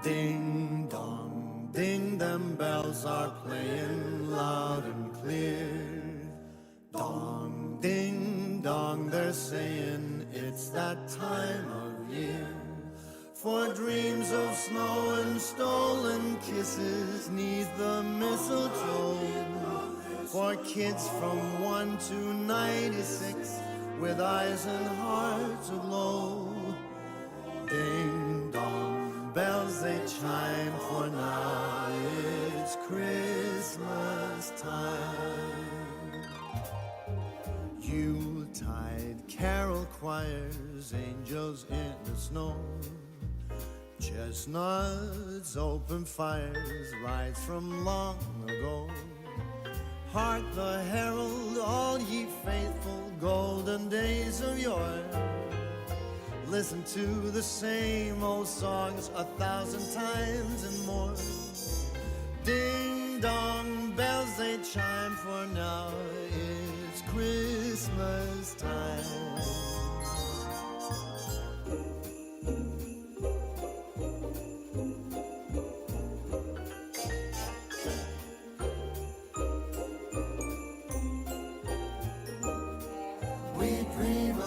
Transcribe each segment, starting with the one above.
Ding dong, ding, them bells are playing loud and clear. Dong, ding dong, they're saying it's that time of year. For dreams of snow and stolen kisses neath the mistletoe. For kids from 1 to 96 with eyes and hearts aglow. Ding dong, bells they chime, for now it's Christmas time. Yuletide carol choirs, angels in the snow. Chestnuts, open fires, rides from long ago. Hark the herald, all ye faithful, golden days of yore. Listen to the same old songs 1,000 times and more. Ding dong, bells they chime, for now it's Christmas time.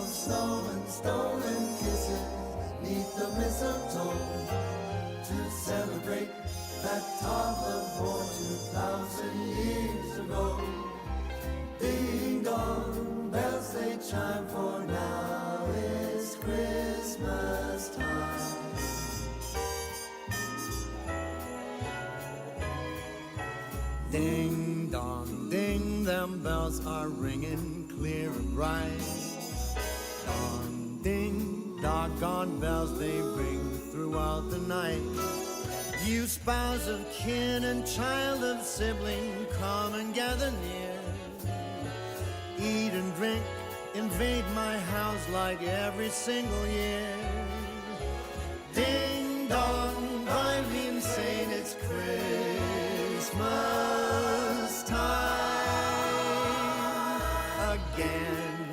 Snow and stolen kisses neath the mistletoe, to celebrate that time of war 2,000 years ago. Ding dong, bells they chime, for now it's Christmas time. Ding dong, ding, them bells are ringing clear and bright. Dong, ding, doggone bells they ring throughout the night. You spouse of kin and child of sibling, come and gather near. Eat and drink, invade my house like every single year. Ding dong, drive me insane, it's Christmas time again.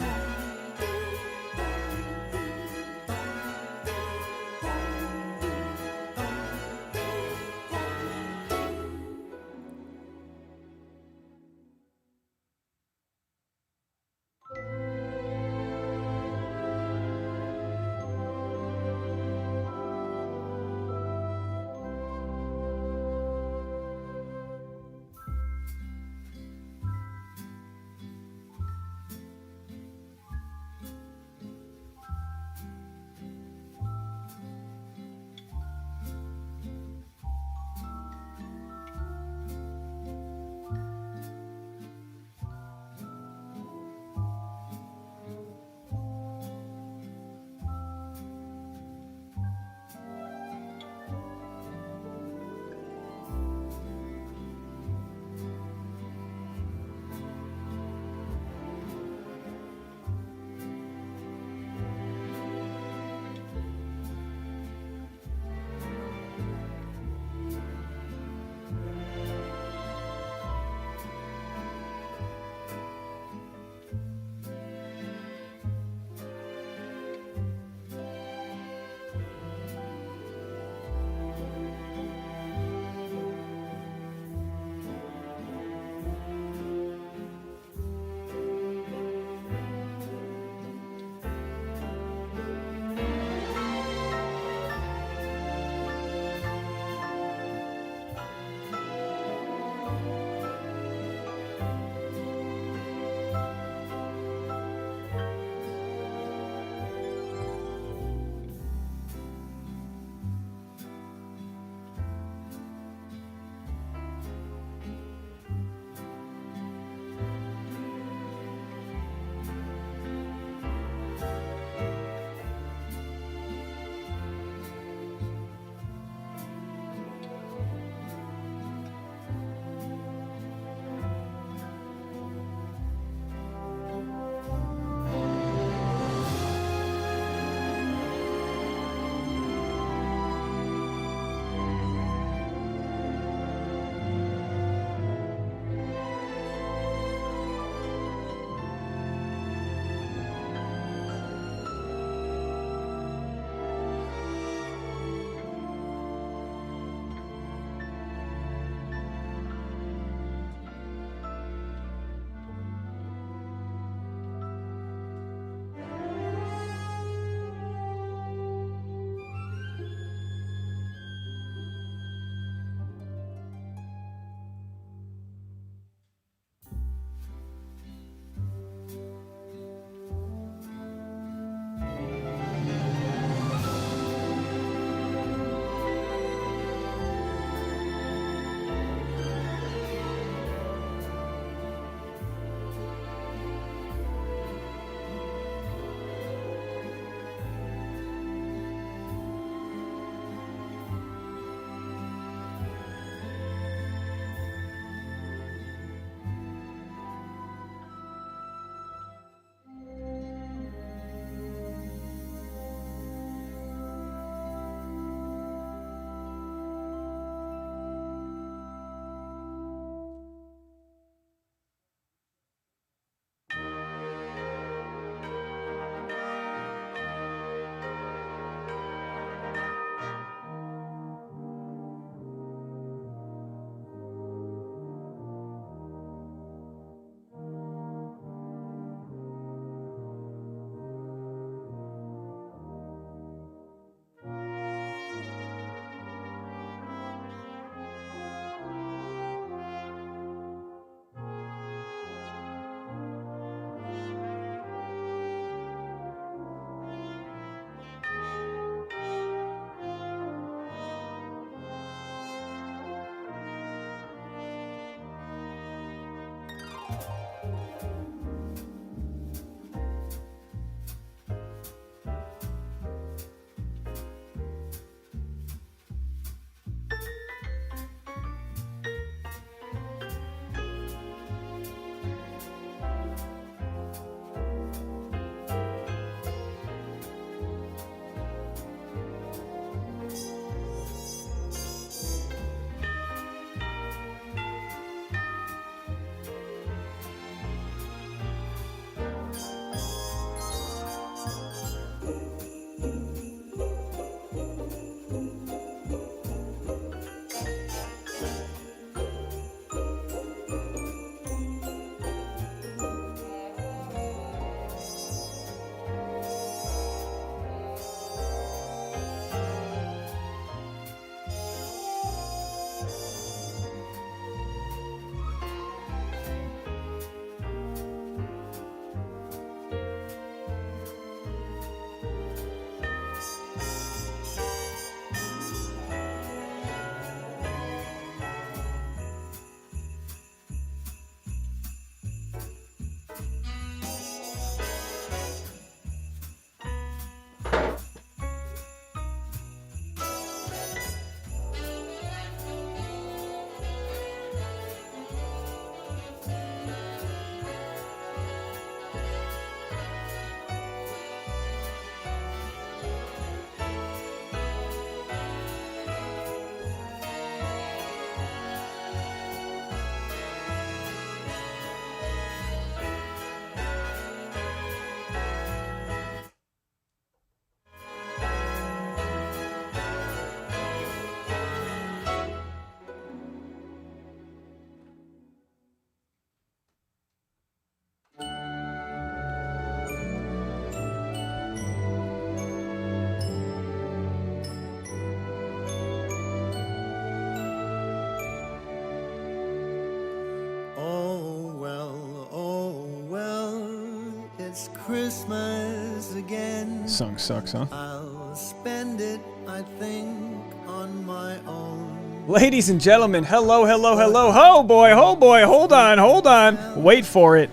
It's Christmas again. This song sucks, huh? I'll spend it, I think, on my own. Ladies and gentlemen, hello, hello, hello. Ho boy, hold on. Wait for it.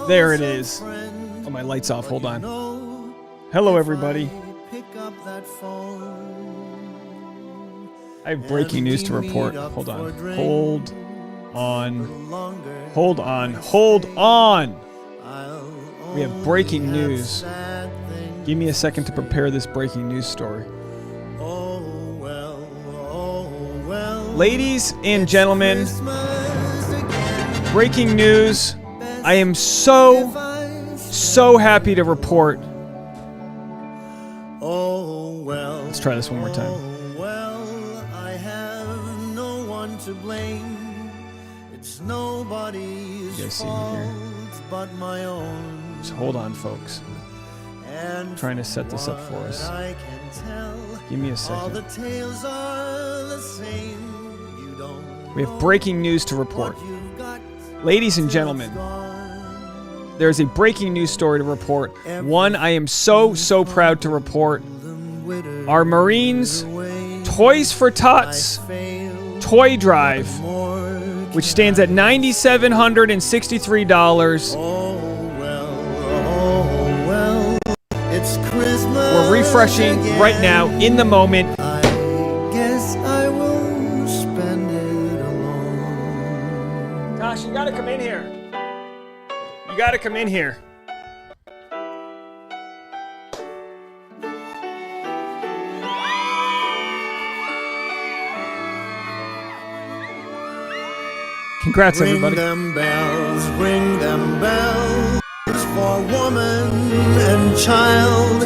There it is. Oh, my light's off. Hold on. Hello, everybody. I have breaking news to report. Hold on. We have breaking news. Give me a second to prepare this breaking news story. Ladies and gentlemen, breaking news. I am so happy to report. Let's try this one more time. I have no one to blame. It's nobody's fault but my own. Just hold on, folks. I'm trying to set this up for us. Give me a second. We have breaking news to report. Ladies and gentlemen, there's a breaking news story to report. One I am so proud to report. Our Marines Toys for Tots toy drive, which stands at $9,763. We're refreshing right now in the moment. I guess I will spend it alone. Gosh, you gotta come in here. Congrats, everybody. Ring them bells for woman and child,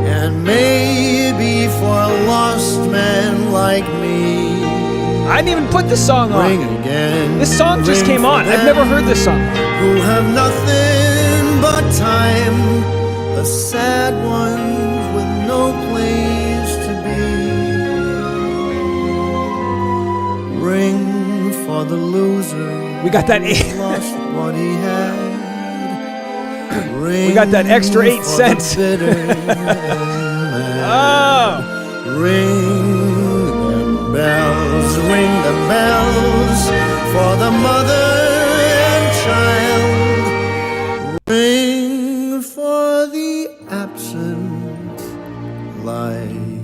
and maybe for a lost man like me. I didn't even put this song on. Ring again. This song just came on. I've never heard this song. Who have nothing but time, the sad ones with no place to be. Ring for the loser. We got that lost what he had. Ring we got that extra 8 cents. Oh. Ring the bells for the mother and child. Ring for the absent like me.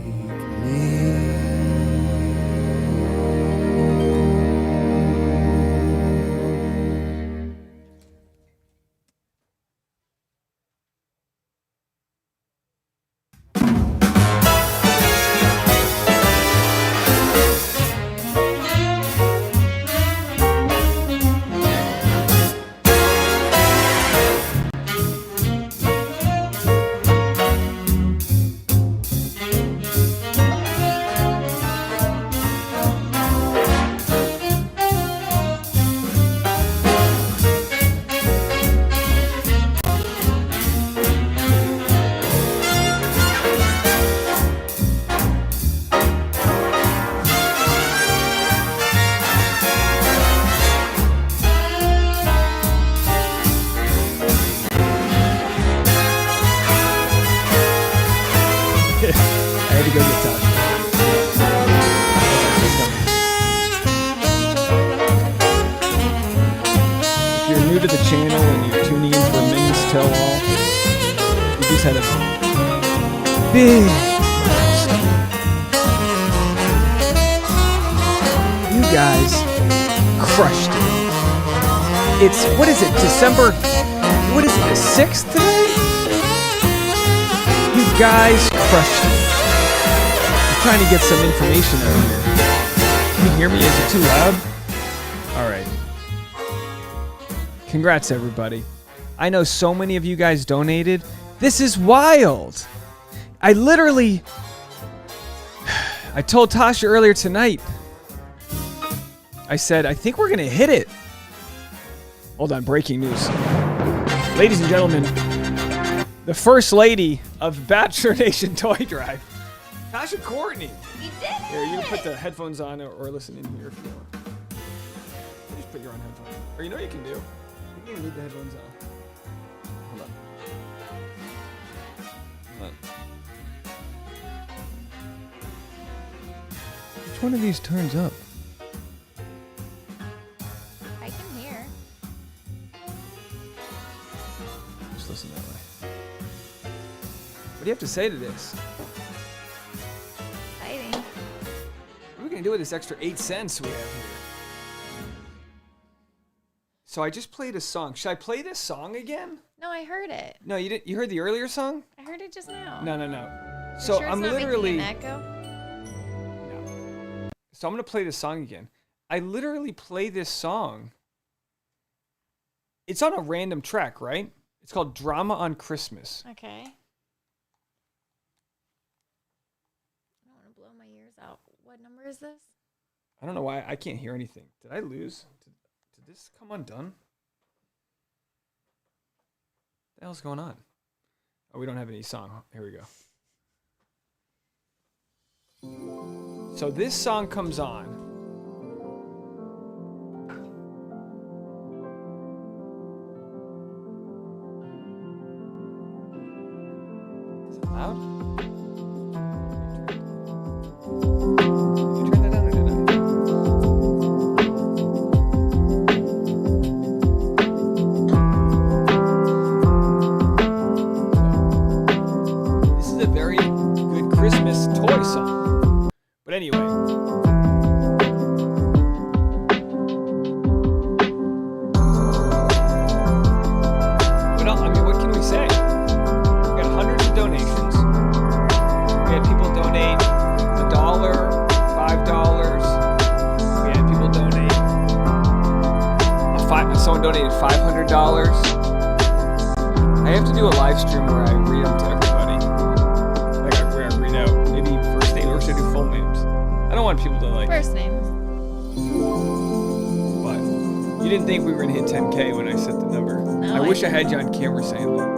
To the channel and you're tuning in for Mings Tell All, we just had a big milestone. You guys crushed it. It's, what is it, December, what is it, the 6th today? You guys crushed it. I'm trying to get some information out here. Can you hear me? Is it too loud? All right. Congrats, everybody. I know so many of you guys donated. This is wild. I told Tasha earlier tonight. I said, I think we're going to hit it. Hold on, breaking news. Ladies and gentlemen, the first lady of Bachelor Nation Toy Drive, Tasha Courtney. You did it! Here, you can put the headphones on or listen in here if you want. Just put your own headphones on. Or you know what you can do? You can leave the headphones on. Which one of these turns up? I can hear. Just listen that way. What do you have to say to this? Exciting. What are we going to do with this extra 8 cents we have here? So I just played a song. Should I play this song again? No, I heard it. No, you didn't. You heard the earlier song? I heard it just now. No. You So sure it's I'm not literally. making an echo? No. So I'm gonna play this song again. I literally play this song. It's on a random track, right? It's called "Drama on Christmas." Okay. I don't want to blow my ears out. What number is this? I don't know why I can't hear anything. Did I lose? Did this come undone? What the hell's going on? Oh, we don't have any song. Here we go. So this song comes on. Is it loud? Did you turn that down or did I? This is a very good Christmas toy song. But anyway. What can we say? We got hundreds of donations. We had people donate $1, $5. We had people donate someone donated $500. I have to do a live stream where I read them to everybody. Where I read out maybe first name, or should I do full names? I don't want people to like. First names. But you didn't think we were gonna hit 10K when I set the number. No, I wish I had you on camera saying that.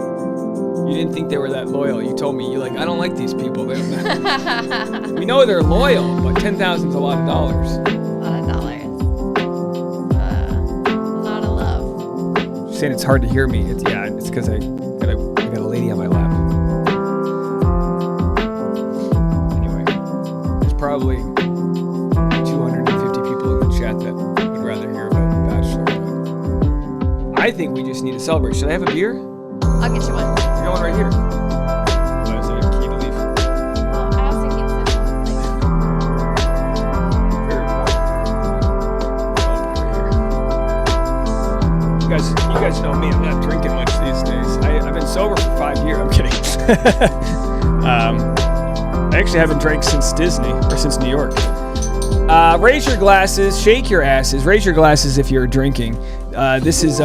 You didn't think they were that loyal. You told me you're like, I don't like these people. We know they're loyal, but 10,000 is a lot of dollars. A lot of dollars. A lot of love. She's saying it's hard to hear me. It's because I got a lady on my lap. Anyway, there's probably 250 people in the chat that would rather hear about The Bachelor. But I think we just need to celebrate. Should I have a beer? I'll get you one. I got one right here. Oh, is that a key to leave? Well, I also keep something. Very cool. Right here. You guys know me. I'm not drinking much these days. I've been sober for 5 years. I'm kidding. I actually haven't drank since Disney or since New York. Raise your glasses, shake your asses. Raise your glasses if you're drinking. This is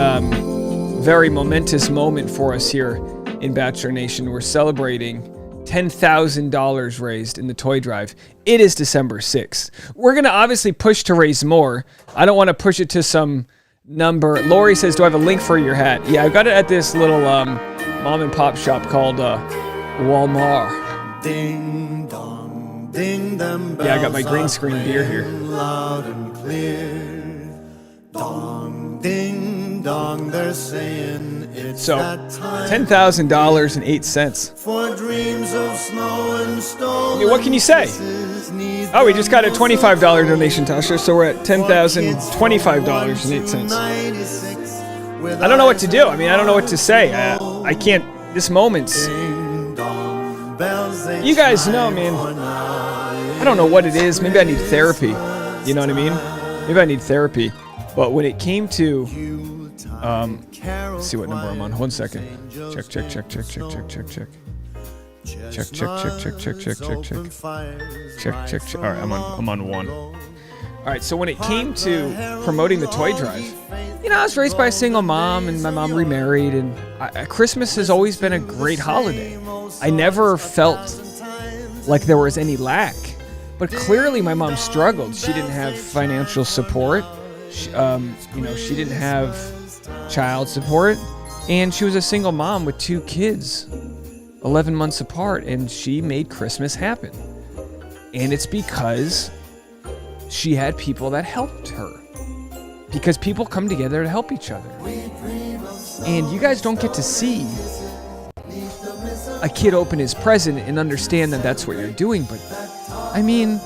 very momentous moment for us here in Bachelor Nation. We're celebrating $10,000 raised in the toy drive. It is December 6th. We're going to obviously push to raise more. I don't want to push it to some number. Lori says, do I have a link for your hat? Yeah, I got it at this little mom and pop shop called Walmart. Ding dong, ding them bells. Yeah, I got my green screen beer here. Loud and clear. Dong, ding dong, they're saying it's So, that time. $10,000.08. For dreams of snow and stone. I mean, what can you say? Oh, we just got a $25 donation, Tasha, so we're at $10,025.08. I don't know what to do. I mean, I don't know what to say. I can't. This moment's. You guys know, man. I don't know what it is. Maybe I need therapy. You know what I mean? Maybe I need therapy. But when it came to, let's see what number I'm on. 1 second. Check. Check. All right, I'm on 1. All right, so when it came to promoting the toy drive, you know, I was raised by a single mom, and my mom remarried, and Christmas has always been a great holiday. I never felt like there was any lack, but clearly my mom struggled. She didn't have financial support. She didn't have child support, and she was a single mom with 2 kids, 11 months apart, and she made Christmas happen. And it's because she had people that helped her. Because people come together to help each other. And you guys don't get to see a kid open his present and understand that that's what you're doing, but I mean,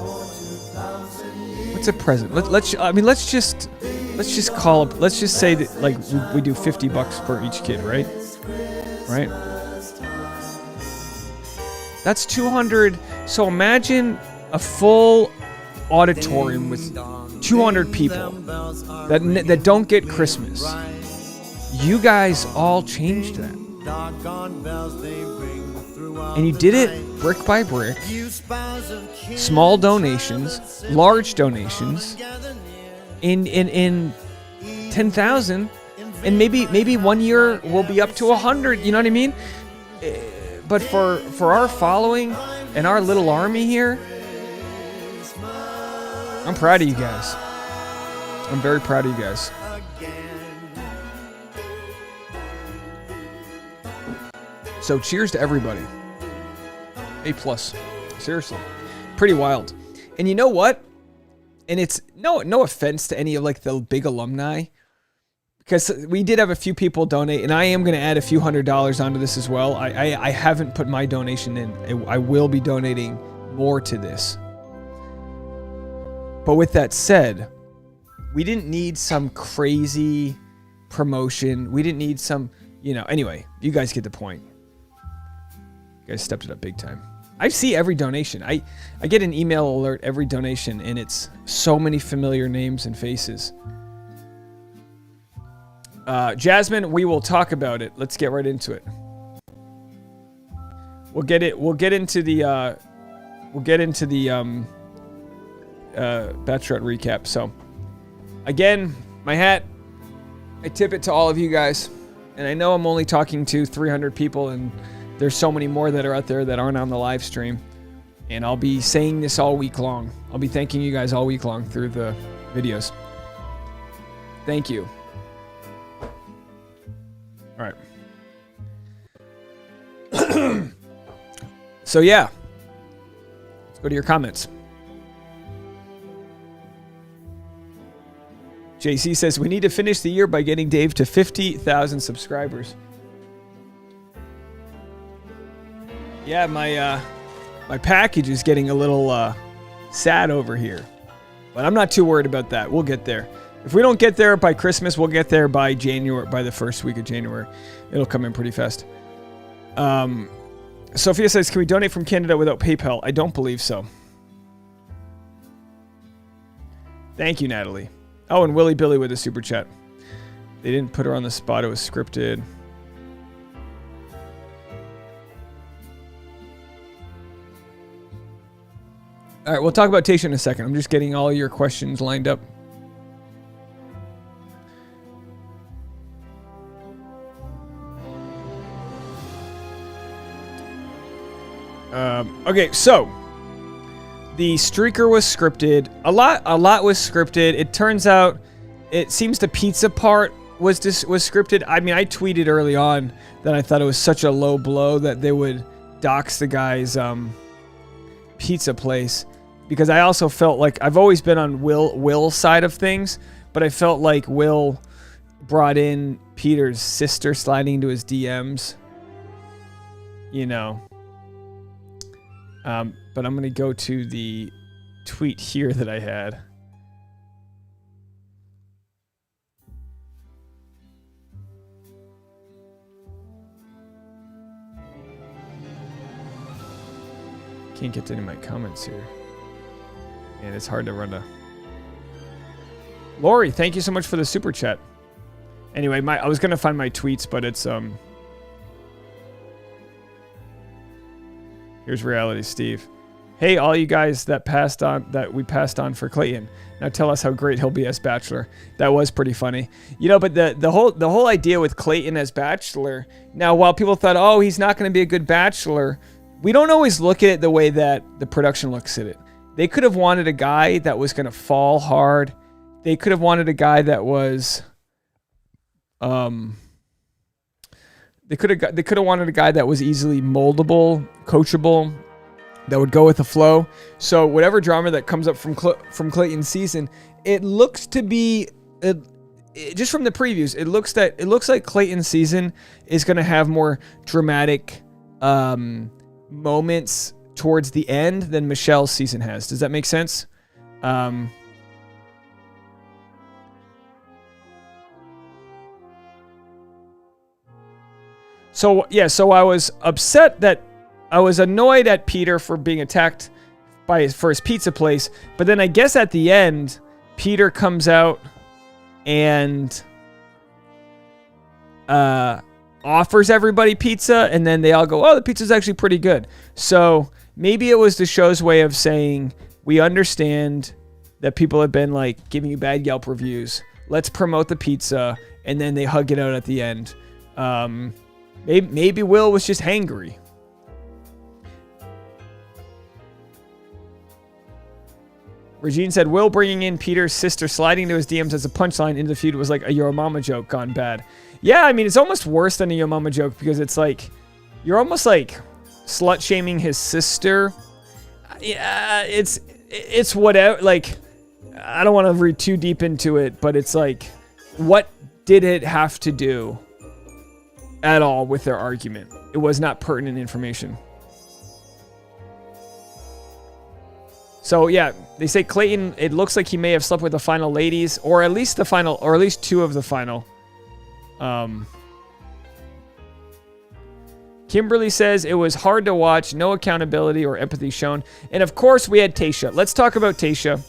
What's a present? Let's just call up. Let's just say that like we do $50 for each kid, right? Right. That's 200. So imagine a full auditorium with 200 people that don't get Christmas. You guys all changed that. And you did it brick by brick. Small donations, large donations. In 10,000, and maybe 1 year we'll be up to 100. You know what I mean? But for our following and our little army here, I'm proud of you guys. I'm very proud of you guys. So cheers to everybody. A+. Seriously. Pretty wild. And you know what? And it's no offense to any of like the big alumni, because we did have a few people donate, and I am going to add a few $100 onto this as well. I haven't put my donation in. I will be donating more to this. But with that said, we didn't need some crazy promotion. We didn't need some, anyway, you guys get the point. You guys stepped it up big time. I see every donation. I get an email alert every donation, and it's so many familiar names and faces. Jasmine, we will talk about it. Let's get right into it. We'll get into the Bachelorette recap. So, again, my hat, I tip it to all of you guys. And I know I'm only talking to 300 people, and there's so many more that are out there that aren't on the live stream. And I'll be saying this all week long. I'll be thanking you guys all week long through the videos. Thank you. All right. So yeah, let's go to your comments. JC says, we need to finish the year by getting Dave to 50,000 subscribers. Yeah, my package is getting a little sad over here. But I'm not too worried about that. We'll get there. If we don't get there by Christmas, we'll get there by January, by the first week of January. It'll come in pretty fast. Sophia says, can we donate from Canada without PayPal? I don't believe so. Thank you, Natalie. Oh, and Willy Billy with a super chat. They didn't put her on the spot. It was scripted. All right, we'll talk about Tayshia in a second. I'm just getting all your questions lined up. Okay, so the streaker was scripted. A lot was scripted. It turns out, it seems the pizza part was scripted. I mean, I tweeted early on that I thought it was such a low blow that they would dox the guy's pizza place, because I also felt like I've always been on Will's side of things, but I felt like Will brought in Peter's sister sliding into his DMs. But I'm going to go to the tweet here that I had. Can't get to any of my comments here. And it's hard to run a... Lori, thank you so much for the super chat. Anyway, I was going to find my tweets, but it's... Here's Reality Steve. Hey, all you guys that we passed on for Clayton. Now tell us how great he'll be as Bachelor. That was pretty funny. But the whole idea with Clayton as Bachelor, now while people thought, oh, he's not going to be a good Bachelor, we don't always look at it the way that the production looks at it. They could have wanted a guy that was going to fall hard. They could have wanted a guy that was They could have wanted a guy that was easily moldable, coachable, that would go with the flow. So whatever drama that comes up from Clayton's season, it looks to be just from the previews. It looks like Clayton's season is going to have more dramatic moments towards the end than Michelle's season has. Does that make sense? So I was upset that I was annoyed at Peter for being attacked for his pizza place, but then I guess at the end, Peter comes out and offers everybody pizza, and then they all go, "Oh, the pizza's actually pretty good." So maybe it was the show's way of saying, "We understand that people have been like giving you bad Yelp reviews. Let's promote the pizza," and then they hug it out at the end. Maybe Will was just hangry. Regine said, Will bringing in Peter's sister sliding into his DMs as a punchline into the feud was like a Yo Mama joke gone bad. Yeah, I mean, it's almost worse than a Yo Mama joke because it's like, you're almost like slut-shaming his sister. Yeah, it's whatever, like, I don't want to read too deep into it, but it's like, what did it have to do at all with their argument? It was not pertinent information. So yeah, they say Clayton, it looks like he may have slept with the final ladies, or at least two of the final. Kimberly says it was hard to watch, no accountability or empathy shown. And of course we had Tayshia. Let's talk about Tayshia.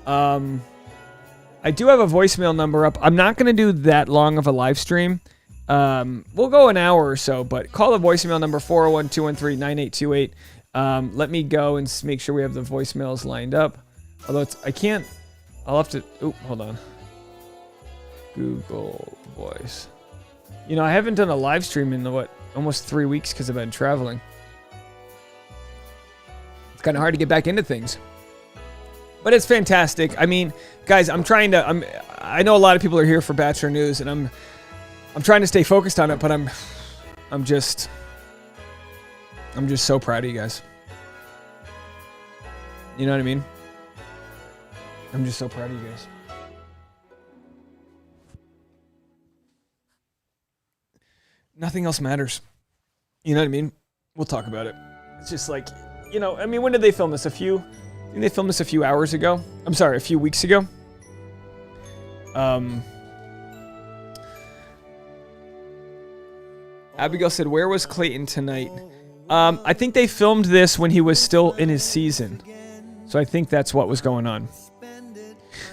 I do have a voicemail number up. I'm not going to do that long of a live stream. We'll go an hour or so, but call the voicemail number 401-213-9828. Let me go and make sure we have the voicemails lined up. Although I'll have to, hold on. Google Voice. You know, I haven't done a live stream in almost 3 weeks because I've been traveling. It's kind of hard to get back into things. But it's fantastic. I mean, guys, I know a lot of people are here for Bachelor News, and I'm trying to stay focused on it, but I'm just so proud of you guys. You know what I mean? I'm just so proud of you guys. Nothing else matters. You know what I mean? We'll talk about it. It's just like, you know, I mean, when did they film this? I think they filmed this a few hours ago. I'm sorry, a few weeks ago. Abigail said, where was Clayton tonight? I think they filmed this when he was still in his season. So I think that's what was going on.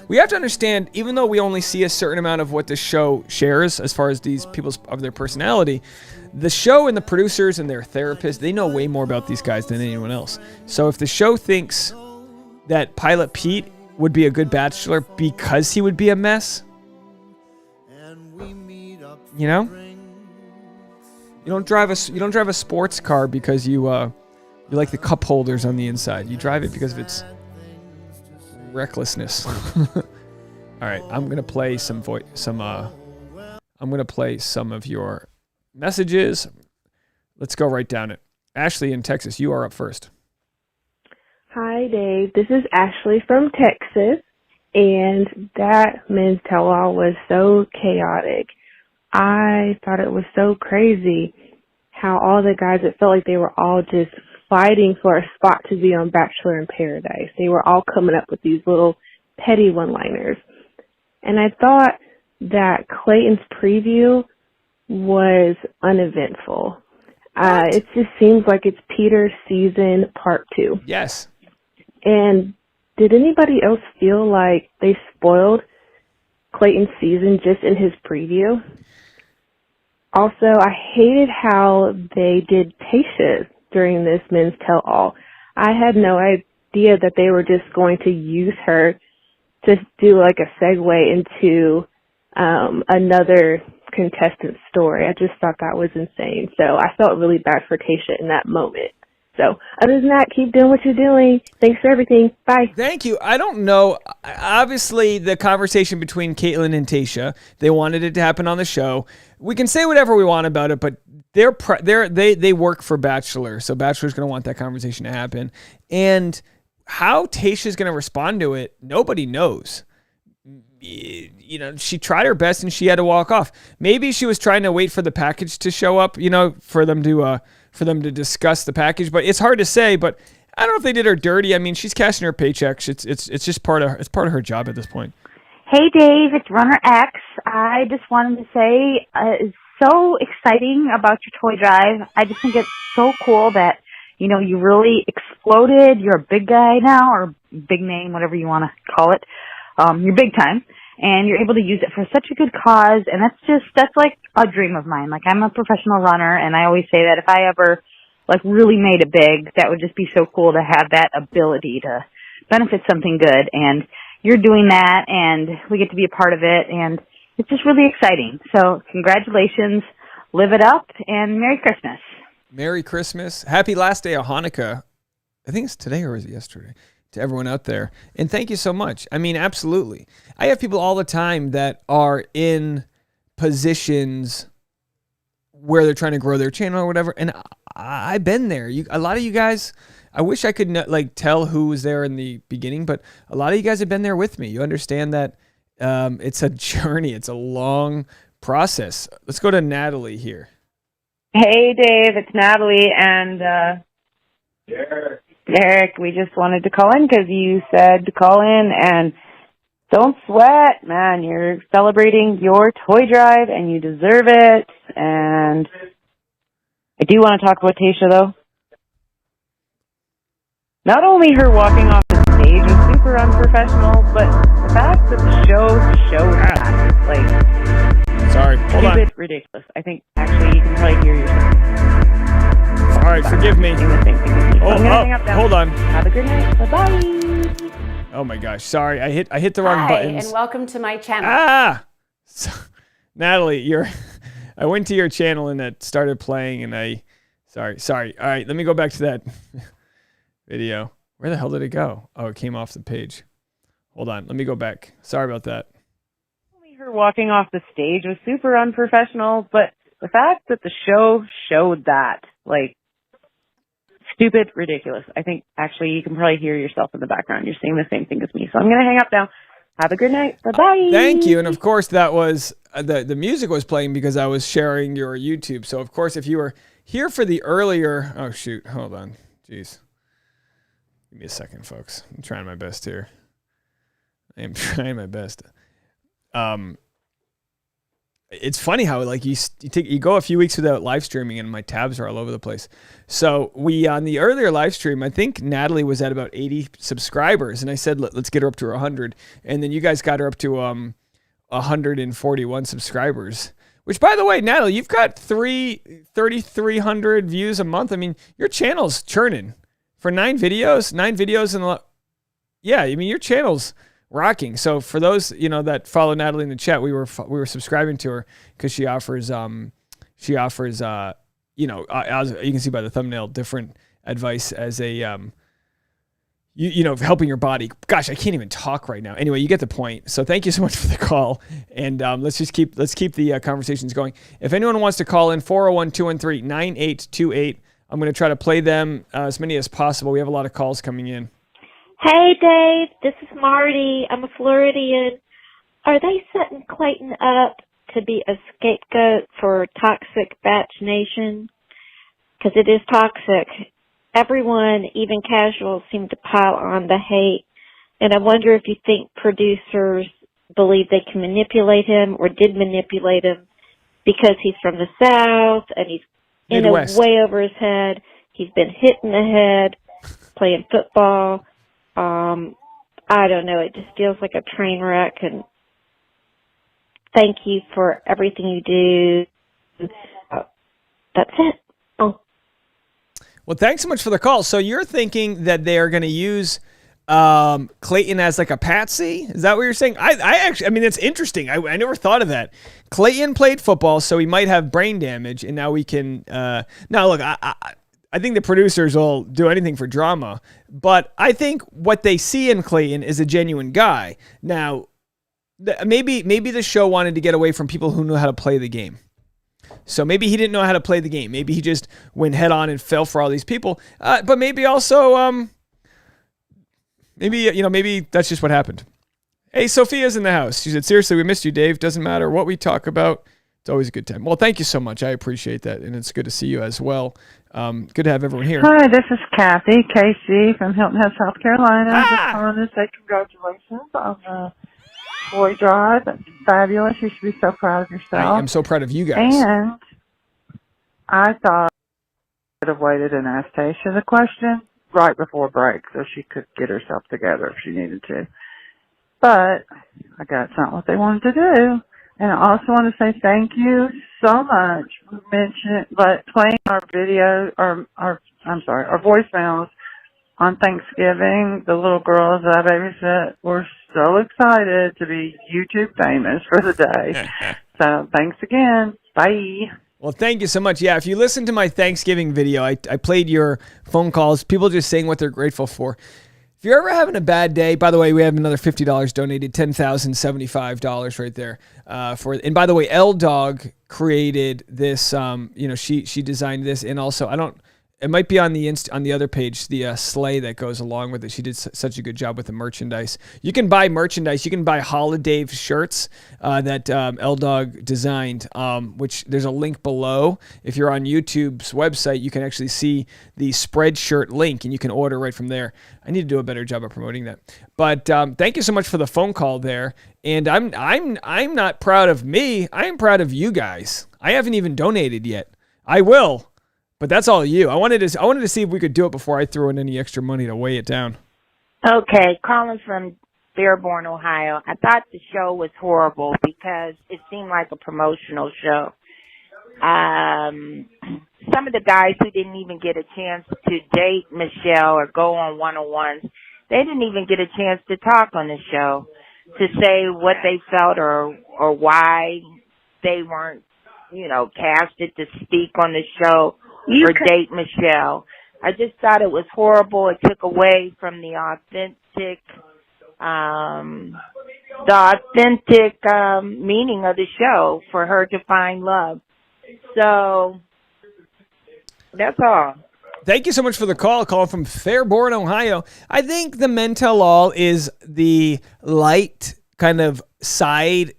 We have to understand, even though we only see a certain amount of what the show shares as far as these people's of their personality, the show and the producers and their therapists, they know way more about these guys than anyone else. So if the show thinks that Pilot Pete would be a good bachelor because he would be a mess, you know? You don't drive a sports car because you like the cup holders on the inside. You drive it because of its recklessness. All right, I'm gonna play some of your messages. Let's go right down it. Ashley in Texas, you are up first. Hi, Dave. This is Ashley from Texas, and that men's tell-all was so chaotic. I thought it was so crazy how all the guys, it felt like they were all just fighting for a spot to be on Bachelor in Paradise. They were all coming up with these little petty one-liners. And I thought that Clayton's preview was uneventful. It just seems like it's Peter's season part 2. Yes. And did anybody else feel like they spoiled Clayton's season just in his preview? Also, I hated how they did Tayshia during this men's tell-all. I had no idea that they were just going to use her to do like a segue into another contestant story. I just thought that was insane. So I felt really bad for Tayshia in that moment. So other than that, keep doing what you're doing. Thanks for everything. Bye. Thank you. I don't know. Obviously, the conversation between Caitlyn and Tayshia, they wanted it to happen on the show. We can say whatever we want about it, but they work for Bachelor, so Bachelor's going to want that conversation to happen. And how Tayshia's going to respond to it, nobody knows. You know, she tried her best and she had to walk off. Maybe she was trying to wait for the package to show up, you know, for them to discuss the package. But it's hard to say. But I don't know if they did her dirty. I mean, she's cashing her paychecks. It's just part of her job at this point. Hey Dave, it's Runner X. I just wanted to say, as so exciting about your toy drive. I just think it's so cool that, you know, you really exploded. You're a big guy now, or big name, whatever you want to call it. You're big time, and you're able to use it for such a good cause, and that's like a dream of mine. Like, I'm a professional runner, and I always say that if I ever, like, really made it big, that would just be so cool to have that ability to benefit something good, and you're doing that, and we get to be a part of it, and it's just really exciting. So congratulations, live it up, and Merry Christmas. Merry Christmas. Happy last day of Hanukkah. I think it's today, or is it yesterday? To everyone out there. And thank you so much. I mean, absolutely. I have people all the time that are in positions where they're trying to grow their channel or whatever. And I've been there. A lot of you guys, I wish I could tell who was there in the beginning, but a lot of you guys have been there with me. You understand that it's a journey. It's a long process. Let's go to Natalie here. Hey, Dave, it's Natalie, and Derek, we just wanted to call in because you said to call in, and don't sweat, man. You're celebrating your toy drive, and you deserve it, and I do want to talk about Tayshia, though. Not only her walking off the stage was super unprofessional, but the fact that the show showed that, like, sorry, hold on. Stupid, ridiculous. I think, actually, you can probably hear yourself. All right, forgive me. Hold on. Have a good night. Bye-bye. Oh my gosh, sorry. I hit the wrong buttons. And welcome to my channel. So, Natalie, I went to your channel and it started playing, and sorry. All right, let me go back to that video. Where the hell did it go? Oh, it came off the page. Hold on, let me go back. Sorry about that. Her walking off the stage was super unprofessional, but the fact that the show showed that, like, stupid, ridiculous. I think, actually, you can probably hear yourself in the background. You're saying the same thing as me. So I'm going to hang up now. Have a good night. Bye-bye. Thank you. And, of course, that was the music was playing because I was sharing your YouTube. So, of course, if you were here for the earlier... Oh, shoot. Hold on. Jeez. Give me a second, folks. I'm trying my best here. I am trying my best. It's funny how, like, you go a few weeks without live streaming and my tabs are all over the place. So we, on the earlier live stream, I think Natalie was at about 80 subscribers, and I said, let's get her up to 100. And then you guys got her up to 141 subscribers, which, by the way, Natalie, you've got 3,300 views a month. I mean, your channel's churning for 9 videos. Yeah, I mean, your channel's rocking. So for those, that follow Natalie in the chat, we were subscribing to her because she offers as you can see by the thumbnail, different advice as a helping your body. Gosh, I can't even talk right now. Anyway, you get the point. So thank you so much for the call, and let's keep the conversations going. If anyone wants to call in, 401-213-9828. I'm going to try to play them as many as possible. We have a lot of calls coming in. Hey, Dave, this is Marty. I'm a Floridian. Are they setting Clayton up to be a scapegoat for toxic Batch Nation? Because it is toxic. Everyone, even casuals, seem to pile on the hate. And I wonder if you think producers believe they can manipulate him or did manipulate him because he's from the South and he's Midwest. way over his head. He's been hit in the head playing football. I don't know. It just feels like a train wreck, and thank you for everything you do. That's it. Oh. Well, thanks so much for the call. So you're thinking that they are going to use Clayton as like a patsy? Is that what you're saying? I mean, it's interesting. I never thought of that. Clayton played football, so he might have brain damage, and now we can... now, look, I think the producers will do anything for drama, but I think what they see in Clayton is a genuine guy. Now, maybe the show wanted to get away from people who know how to play the game. So maybe he didn't know how to play the game. Maybe he just went head on and fell for all these people. But maybe also, maybe that's just what happened. Hey, Sophia's in the house. She said, seriously, we missed you, Dave. Doesn't matter what we talk about. It's always a good time. Well, thank you so much. I appreciate that, and it's good to see you as well. Good to have everyone here. Hi, this is Kathy Casey from Hilton Head, South Carolina. Just calling to say congratulations on the toy drive. That's fabulous. You should be so proud of yourself. I am so proud of you guys. And I thought I would have waited and asked Tayshia the question right before break so she could get herself together if she needed to. But I guess it's not what they wanted to do. And I also want to say thank you so much for playing our video, our voicemails on Thanksgiving. The little girls that I babysit were so excited to be YouTube famous for the day. So thanks again. Bye. Well, thank you so much. Yeah, if you listen to my Thanksgiving video, I played your phone calls, people just saying what they're grateful for. If you're ever having a bad day, by the way, we have another $50 donated, $10,075 right there. And by the way, L Dog created this. She designed this, and also it might be on the other page, the sleigh that goes along with it. She did such a good job with the merchandise. You can buy merchandise. You can buy holiday shirts that L Dog designed, which there's a link below. If you're on YouTube's website, you can actually see the Spreadshirt link, and you can order right from there. I need to do a better job of promoting that. But thank you so much for the phone call there. And I'm not proud of me. I am proud of you guys. I haven't even donated yet. I will. But that's all you. I wanted to see if we could do it before I threw in any extra money to weigh it down. Okay, calling from Dearborn, Ohio. I thought the show was horrible because it seemed like a promotional show. Some of the guys who didn't even get a chance to date Michelle or go on one-on-ones, they didn't even get a chance to talk on the show, to say what they felt or why they weren't, casted to speak on the show. Date Michelle. I just thought it was horrible. It took away from the authentic meaning of the show for her to find love. So that's all. Thank you so much for the call. Call from Fairborn, Ohio. I think the Men Tell All is the light kind of side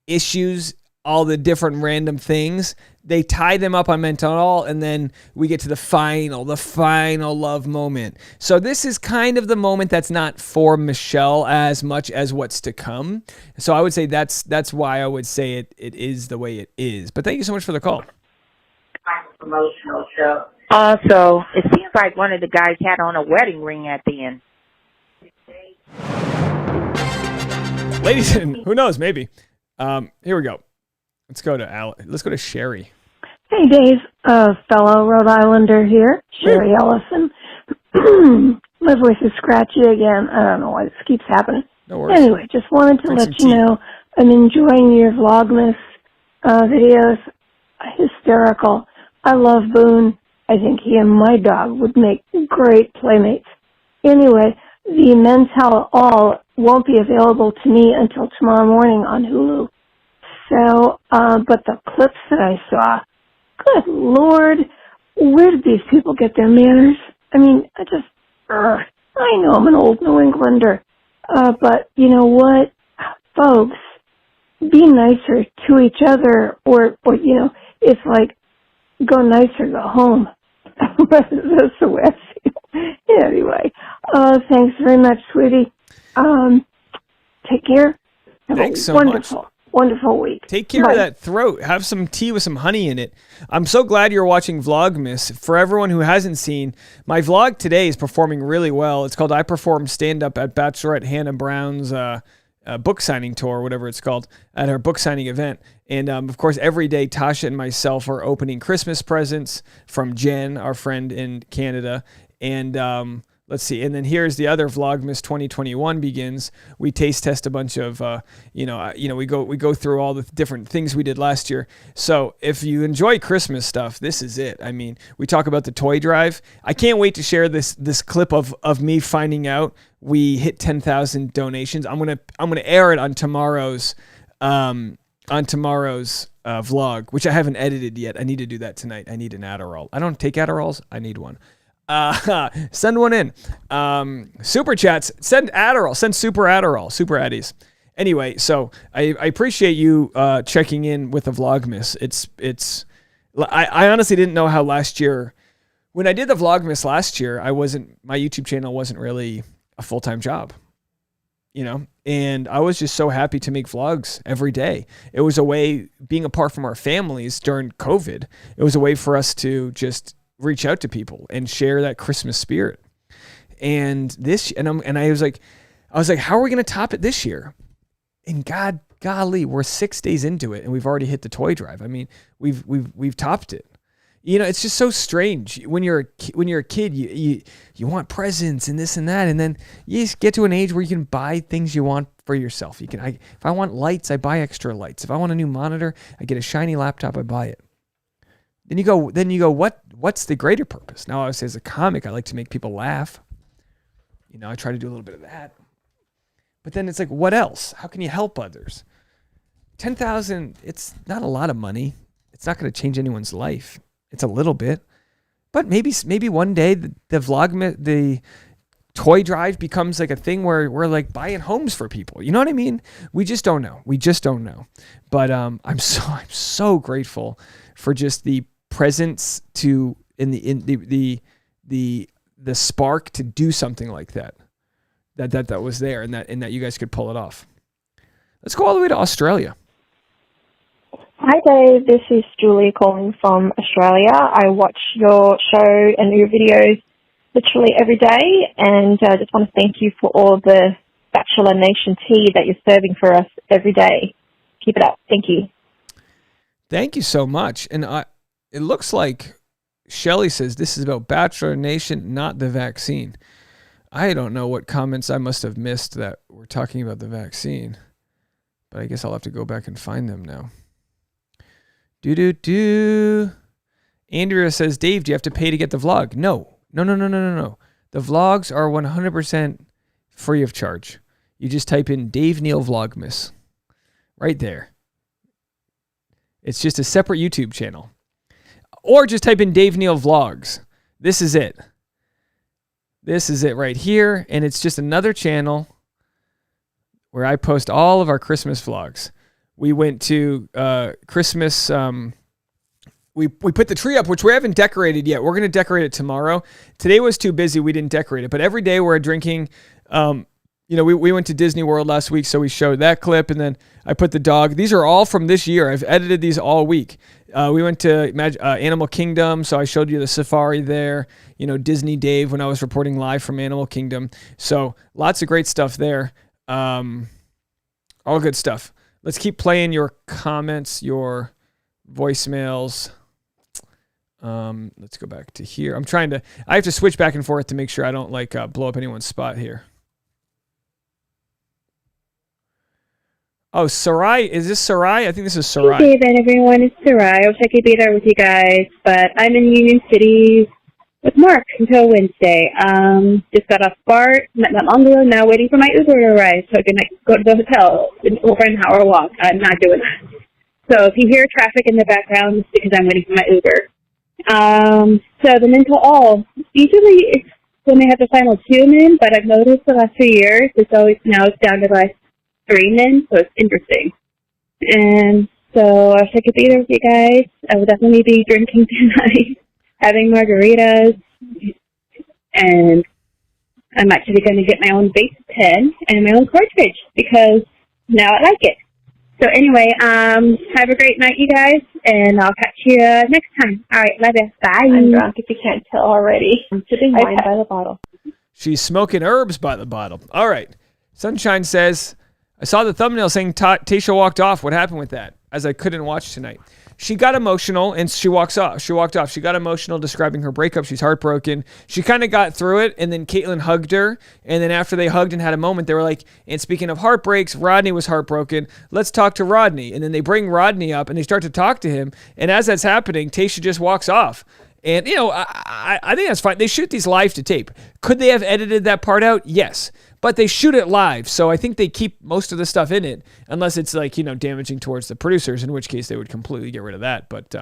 issues, all the different random things. They tie them up on Men Tell All, and then we get to the final love moment. So this is kind of the moment that's not for Michelle as much as what's to come. So I would say that's why I would say it is the way it is. But thank you so much for the call. Promotional show. Also, it seems like one of the guys had on a wedding ring at the end. Ladies, who knows? Maybe. Here we go. Let's go to Sherry. Hey, Dave, fellow Rhode Islander here, Sherry Ellison. My voice is scratchy again. I don't know why this keeps happening. No worries. Anyway, just wanted to let you know I'm enjoying your Vlogmas videos. Hysterical. I love Boone. I think he and my dog would make great playmates. Anyway, the Men Tell All won't be available to me until tomorrow morning on Hulu. So, but the clips that I saw, good Lord, where did these people get their manners? I mean, I know I'm an old New Englander, but you know what, folks, be nicer to each other, or it's like, go nicer, go home. That's the way I feel. Anyway, thanks very much, sweetie. Take care. Thanks so much. Wonderful week. Take care of that throat. Have some tea with some honey in it. I'm so glad you're watching Vlogmas. For everyone who hasn't seen, my vlog today is performing really well. It's called I Perform Stand-Up at Bachelorette Hannah Brown's book signing tour, whatever it's called, at her book signing event. And, of course, every day Tasha and myself are opening Christmas presents from Jen, our friend in Canada. And let's see. And then here's the other Vlogmas 2021 begins. We taste test a bunch of, we go through all the different things we did last year. So if you enjoy Christmas stuff, this is it. I mean, we talk about the toy drive. I can't wait to share this clip of me finding out we hit 10,000 donations. I'm gonna air it on tomorrow's vlog, which I haven't edited yet. I need to do that tonight. I need an Adderall. I don't take Adderalls. I need one. Send one in. Super chats. Send Adderall. Send Super Adderall. Super Addies. Anyway, so I appreciate you checking in with the Vlogmas. I honestly didn't know how last year, when I did the Vlogmas last year, my YouTube channel wasn't really a full-time job. and I was just so happy to make vlogs every day. It was a way, being apart from our families during COVID, it was a way for us to just reach out to people and share that Christmas spirit. And I was like, how are we going to top it this year? And golly, we're 6 days into it and we've already hit the toy drive. I mean, we've topped it. It's just so strange when you're a kid, you want presents and this and that. And then you just get to an age where you can buy things you want for yourself. If I want lights, I buy extra lights. If I want a new monitor, I get a shiny laptop, I buy it. Then you go, what's the greater purpose? Now, obviously, as a comic, I like to make people laugh. I try to do a little bit of that. But then it's like, what else? How can you help others? 10,000, it's not a lot of money. It's not going to change anyone's life. It's a little bit. But maybe one day the the toy drive becomes like a thing where we're like buying homes for people. You know what I mean? We just don't know. But I'm so grateful for just the presence the spark to do something like that was there, and that you guys could pull it off. Let's go all the way to Australia. Hi Dave, this is Julie calling from Australia. I watch your show and your videos literally every day, and I just want to thank you for all the Bachelor Nation tea that you're serving for us every day. Keep it up. Thank you. Thank you so much. And it looks like Shelly says this is about Bachelor Nation, not the vaccine. I don't know what comments I must have missed that were talking about the vaccine, but I guess I'll have to go back and find them now. Andrea says, Dave, do you have to pay to get the vlog? No. The vlogs are 100% free of charge. You just type in Dave Neal Vlogmas right there. It's just a separate YouTube channel. Or just type in Dave Neal Vlogs. This is it. This is it right here. And it's just another channel where I post all of our Christmas vlogs. We went to Christmas. We put the tree up, which we haven't decorated yet. We're going to decorate it tomorrow. Today was too busy. We didn't decorate it. But every day we're drinking. We went to Disney World last week, so we showed that clip. And then I put the dog. These are all from this year. I've edited these all week. We went to Animal Kingdom, so I showed you the safari there. Disney Dave when I was reporting live from Animal Kingdom. So lots of great stuff there. All good stuff. Let's keep playing your comments, your voicemails. Let's go back to here. I have to switch back and forth to make sure I don't blow up anyone's spot here. Oh, Sarai. Is this Sarai? I think this is Sarai. Hey, David, everyone. It's Sarai. I wish I could be there with you guys, but I'm in Union City with Mark until Wednesday. Just got off BART not long ago, now waiting for my Uber to arrive so I can go to the hotel in over an hour walk. I'm not doing that. So if you hear traffic in the background, it's because I'm waiting for my Uber. So the mental all, usually it's when they have the final 2 men, but I've noticed the last 2 years, it's down to 3 men, so it's interesting. And so I wish I could be there with you guys. I will definitely be drinking tonight, having margaritas, and I'm actually going to get my own base pen and my own cartridge because now I like it. So anyway, have a great night, you guys, and I'll catch you next time. All right, love you. Bye. I'm drunk if you can't tell already. I'm sipping wine by the bottle. She's smoking herbs by the bottle. All right. Sunshine says, I saw the thumbnail saying Tayshia walked off. What happened with that? As I couldn't watch tonight. She got emotional and she walked off. She got emotional describing her breakup. She's heartbroken. She kind of got through it, and then Caitlyn hugged her. And then after they hugged and had a moment, they were like, and speaking of heartbreaks, Rodney was heartbroken. Let's talk to Rodney. And then they bring Rodney up and they start to talk to him. And as that's happening, Tayshia just walks off. And, I think that's fine. They shoot these live to tape. Could they have edited that part out? Yes. But they shoot it live, so I think they keep most of the stuff in it, unless it's damaging towards the producers, in which case they would completely get rid of that. But,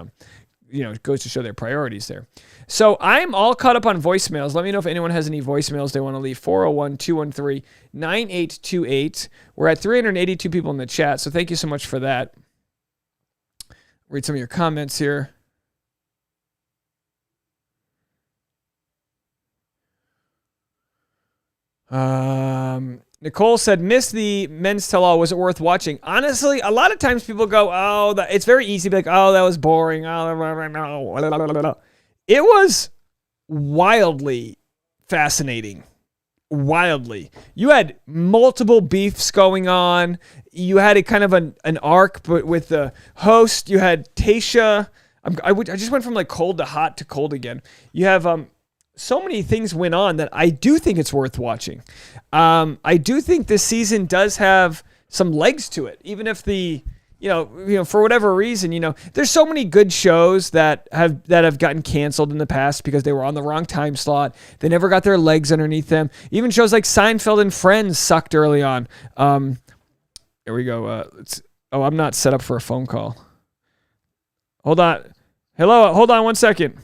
it goes to show their priorities there. So I'm all caught up on voicemails. Let me know if anyone has any voicemails they want to leave. 401-213-9828. We're at 382 people in the chat, so thank you so much for that. Read some of your comments here. Nicole said, "Missed the men's tell-all. Was it worth watching?" Honestly, a lot of times people go, "Oh, it's very easy to be like, oh, that was boring." It was wildly fascinating. Wildly. You had multiple beefs going on. You had a kind of an arc, but with the host, you had Tayshia. I just went from like cold to hot to cold again. You have so many things went on that I do think it's worth watching. I do think this season does have some legs to it, even if for whatever reason, there's so many good shows that have gotten canceled in the past because they were on the wrong time slot. They never got their legs underneath them. Even shows like Seinfeld and Friends sucked early on. Here we go. I'm not set up for a phone call. Hold on. Hello. Hold on 1 second.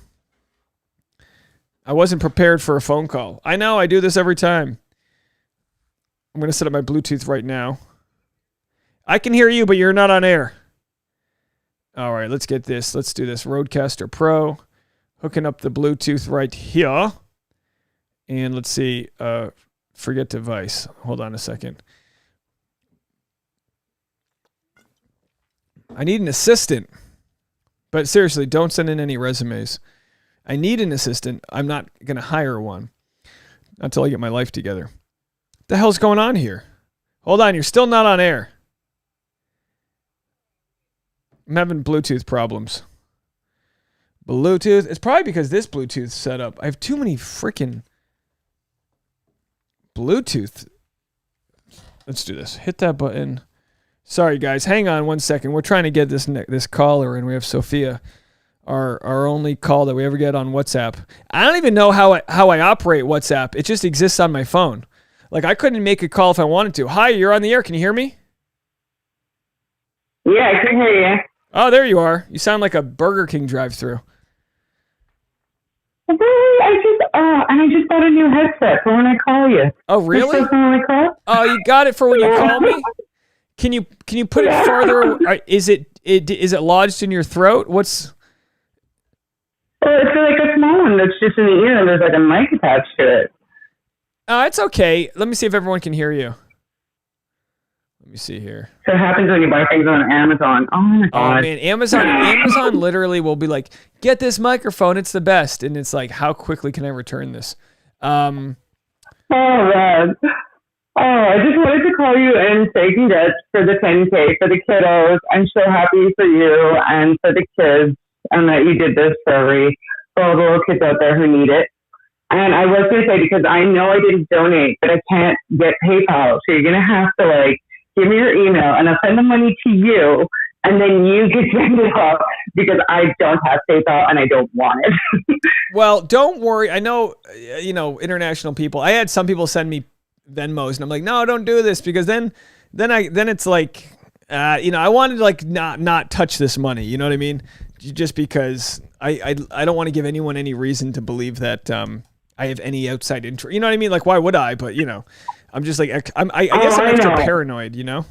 I wasn't prepared for a phone call. I know, I do this every time. I'm going to set up my Bluetooth right now. I can hear you, but you're not on air. All right, let's get this. Let's do this. Rodecaster Pro. Hooking up the Bluetooth right here. And let's see. Forget device. Hold on a second. I need an assistant. But seriously, don't send in any resumes. I need an assistant. I'm not going to hire one until I get my life together. What the hell's going on here? Hold on, you're still not on air. I'm having Bluetooth problems. Bluetooth. It's probably because this Bluetooth setup. I have too many freaking Bluetooth. Let's do this. Hit that button. Sorry, guys. Hang on 1 second. We're trying to get this caller, and we have Sophia. Our only call that we ever get on WhatsApp. I don't even know how I operate WhatsApp. It just exists on my phone. Like, I couldn't make a call if I wanted to. Hi, you're on the air. Can you hear me? Yeah, I can hear you. Oh, there you are. You sound like a Burger King drive-through. I just got a new headset for when I call you. Oh, really? Oh, you got it for when you call me? Can you put it farther? Is it lodged in your throat? What's... Well, it's like a small one that's just in the ear, and there's like a mic attached to it. It's okay. Let me see if everyone can hear you. Let me see here. So it happens when you buy things on Amazon. Oh my God. Oh man, Amazon literally will be like, get this microphone, it's the best. And it's like, how quickly can I return this? Oh man. Oh, I just wanted to call you and say congrats for the 10K for the kiddos. I'm so happy for you and for the kids, and that you did this for all the little kids out there who need it. And I was going to say, because I know I didn't donate, but I can't get PayPal. So you're going to have to give me your email and I'll send the money to you, and then you can send it off, because I don't have PayPal and I don't want it. Well, don't worry. I know, international people. I had some people send me Venmos, and I'm like, no, don't do this, because then it's like, I wanted to not touch this money. You know what I mean? Just because I don't want to give anyone any reason to believe that I have any outside interest. You know what I mean? Like, why would I? But I'm just like, I guess I'm extra paranoid. Yeah,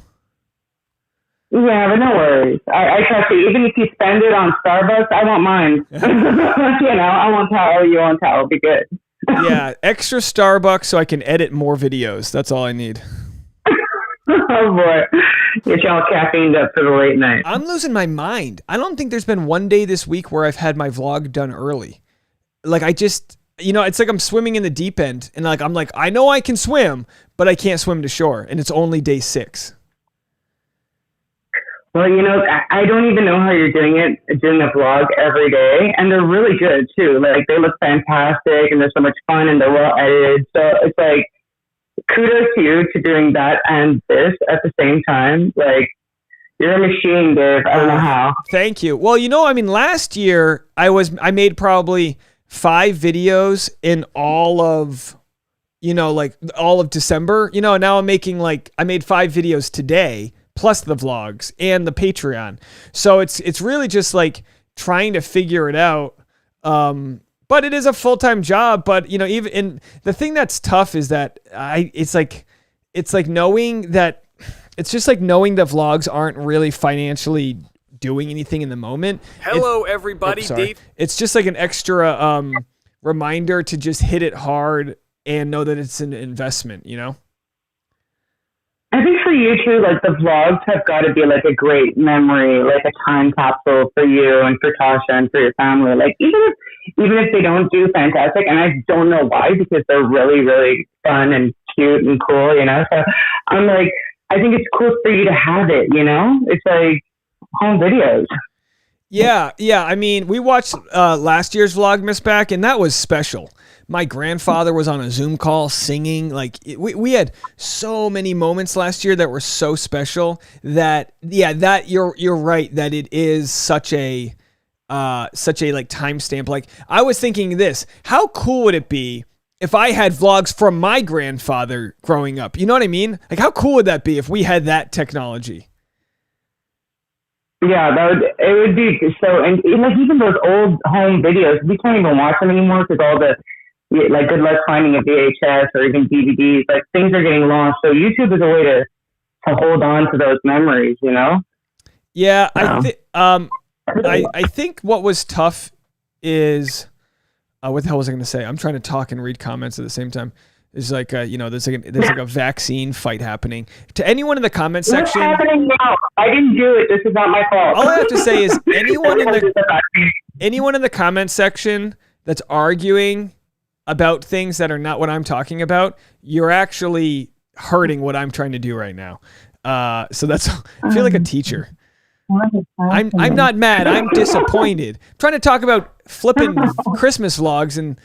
but no worries. I trust you. Even if you spend it on Starbucks, I won't mind. I won't tell you. Won't tell. It'll be good. Yeah, extra Starbucks so I can edit more videos. That's all I need. Oh boy, get y'all caffeined up for the late night. I'm losing my mind. I don't think there's been one day this week where I've had my vlog done early. Like, I just, it's like I'm swimming in the deep end, and I'm like, I know I can swim, but I can't swim to shore, and it's only day 6. Well, I don't even know how you're doing the vlog every day, and they're really good too. Like, they look fantastic, and they're so much fun, and they're well edited. So it's like, kudos to you to doing that and this at the same time. Like, you're a machine, Dave. I don't know how. Thank you. Well, last year I made probably 5 videos in all of, all of December. Now I'm making I made 5 videos today, plus the vlogs and the Patreon. So it's really just trying to figure it out. But it is a full-time job. But even the thing that's tough is that it's knowing that knowing the vlogs aren't really financially doing anything in the moment. Hello, everybody. Dave. It's just like an extra reminder to just hit it hard and know that it's an investment. I think for you too, like the vlogs have got to be like a great memory, like a time capsule for you and for Tasha and for your family. Like even if they don't do fantastic, and I don't know why, because they're really, really fun and cute and cool, you know. So I'm like, I think it's cool for you to have it, you know. It's like home videos. Yeah. I mean, we watched last year's Vlogmas back, and that was special. My grandfather was on a Zoom call singing. Like we had so many moments last year that were so special that you're right that it is such a like timestamp. Like I was thinking this, how cool would it be if I had vlogs from my grandfather growing up? You know what I mean? Like how cool would that be if we had that technology? Yeah, it would be so, and like even those old home videos, we can't even watch them anymore because all the, like, good luck finding a VHS or even DVDs, like things are getting lost. So YouTube is a way to hold on to those memories, you know? Yeah, I think what was tough is, what the hell was I going to say? I'm trying to talk and read comments at the same time. There's like there's like a vaccine fight happening. To anyone in the comment section, what's happening now? I didn't do it. This is not my fault. All I have to say is anyone in the comment section that's arguing about things that are not what I'm talking about, you're actually hurting what I'm trying to do right now. So that's, I feel like a teacher. I'm not mad. I'm disappointed. I'm trying to talk about flipping Christmas vlogs and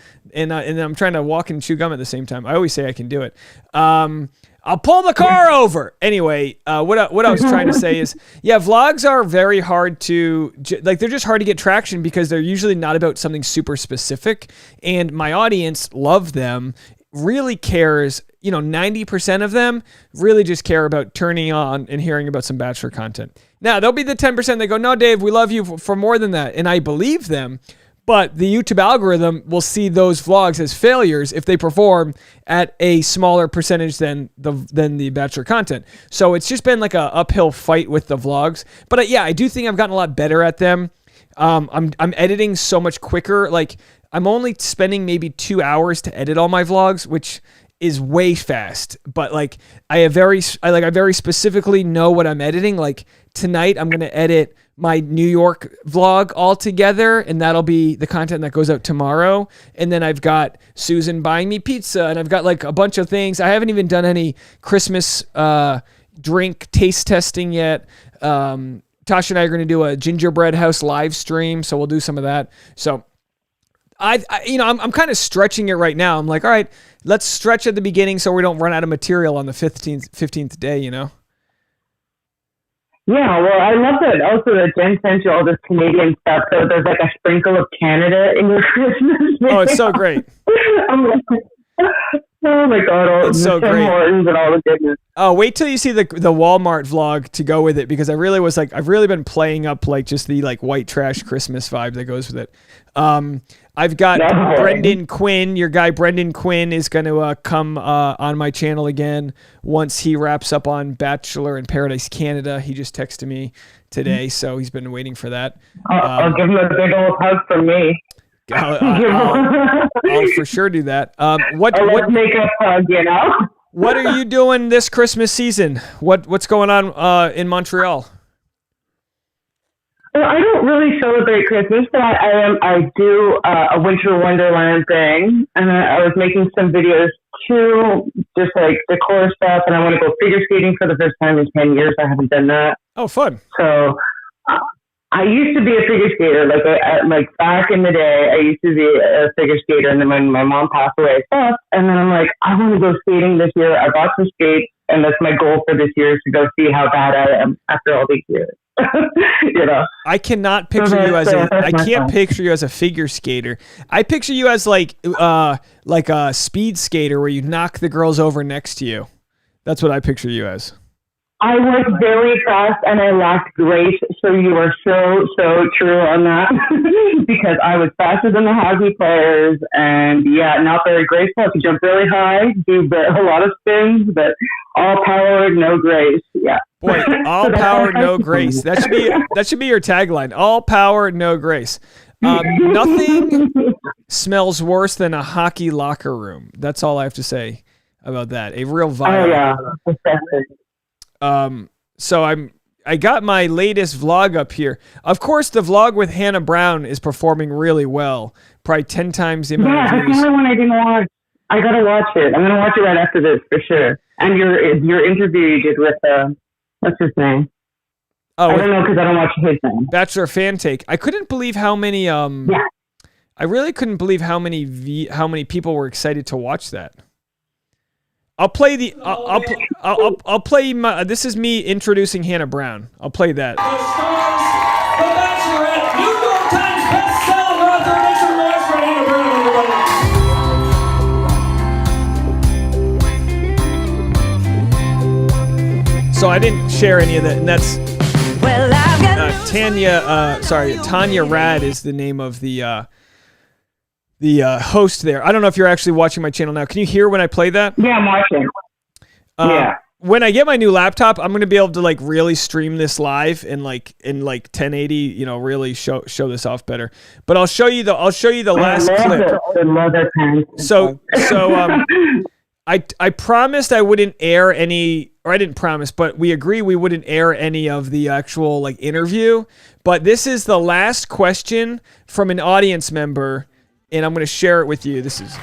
I'm trying to walk and chew gum at the same time. I always say I can do it. I'll pull the car over. Anyway, what I was trying to say is, yeah, vlogs are very hard to, like, they're just hard to get traction because they're usually not about something super specific. And my audience love them, really cares. 90% of them really just care about turning on and hearing about some Bachelor content. Now, there'll be the 10% that go, no, Dave, we love you for more than that. And I believe them. But the YouTube algorithm will see those vlogs as failures if they perform at a smaller percentage than the Bachelor content. So it's just been like a uphill fight with the vlogs. But yeah, I do think I've gotten a lot better at them. I'm editing so much quicker. Like I'm only spending maybe 2 hours to edit all my vlogs, which is way fast. But like I very specifically know what I'm editing. Like tonight I'm gonna edit my New York vlog all together, and that'll be the content that goes out tomorrow. And then I've got Susan buying me pizza, and I've got like a bunch of things. I haven't even done any Christmas drink taste testing yet. Tasha and I are going to do a gingerbread house live stream, so we'll do some of that. So I'm kind of stretching it right now. I'm like, all right, let's stretch at the beginning so we don't run out of material on the 15th day, Yeah, well, I love that also that Jen sent you all this Canadian stuff, so there's like a sprinkle of Canada in your Christmas video. Oh, it's so great. I'm like, oh my God, all it's the so Tim great. Hortons and all the goodness. Oh, wait till you see the Walmart vlog to go with it, because I've really been playing up like just the like white trash Christmas vibe that goes with it. I've got Brendan Quinn. Your guy Brendan Quinn is going to come on my channel again once he wraps up on Bachelor in Paradise Canada. He just texted me today, so he's been waiting for that. I'll give him a big old hug from me. I'll for sure do that. What makeup hug, What are you doing this Christmas season? What's going on in Montreal? Well, I don't really celebrate Christmas, but I do a Winter Wonderland thing, and I was making some videos too, just like decor stuff, and I want to go figure skating for the first time in 10 years. I haven't done that. Oh, fun. So I used to be a figure skater, like back in the day, I used to be a figure skater, and then when my mom passed away, I stopped, and then I'm like, I want to go skating this year. I bought some skates, and that's my goal for this year, is to go see how bad I am after all these years. I cannot picture you as I can't picture you as a figure skater. I picture you as like a speed skater where you knock the girls over next to you. That's what I picture you as. I was very fast and I lacked grace, so you are so true on that. Because I was faster than the hockey players, and not very graceful. I could jump really high, do a lot of spins, but all power, no grace. Yeah. Boy, all power, no grace. That should be your tagline. All power, no grace. Nothing smells worse than a hockey locker room. That's all I have to say about that. A real vibe. Oh yeah. So I got my latest vlog up here. Of course, the vlog with Hannah Brown is performing really well. Probably 10 times the amount of views. That's the one I didn't watch. I gotta watch it. I'm gonna watch it right after this for sure. And your interview you did with what's his name? Oh, I don't know because I don't watch his name. Bachelor fan take. I couldn't believe how many. I really couldn't believe how many people were excited to watch that. I'll play the. I'll play my. This is me introducing Hannah Brown. I'll play that. The stars, the Bachelorette, New York Times best-selling author. Make some noise for Hannah Brown, everybody. So I didn't share any of that, and that's Tanya Rad is the name of the host there. I don't know if you're actually watching my channel now. Can you hear when I play that? Yeah, I'm watching. When I get my new laptop, I'm gonna be able to like really stream this live and like in like 1080, you know, really show this off better. But I'll show you the last clip. So I promised I wouldn't air any, or I didn't promise, but we agree we wouldn't air any of the actual like interview. But this is the last question from an audience member, and I'm going to share it with you. This is.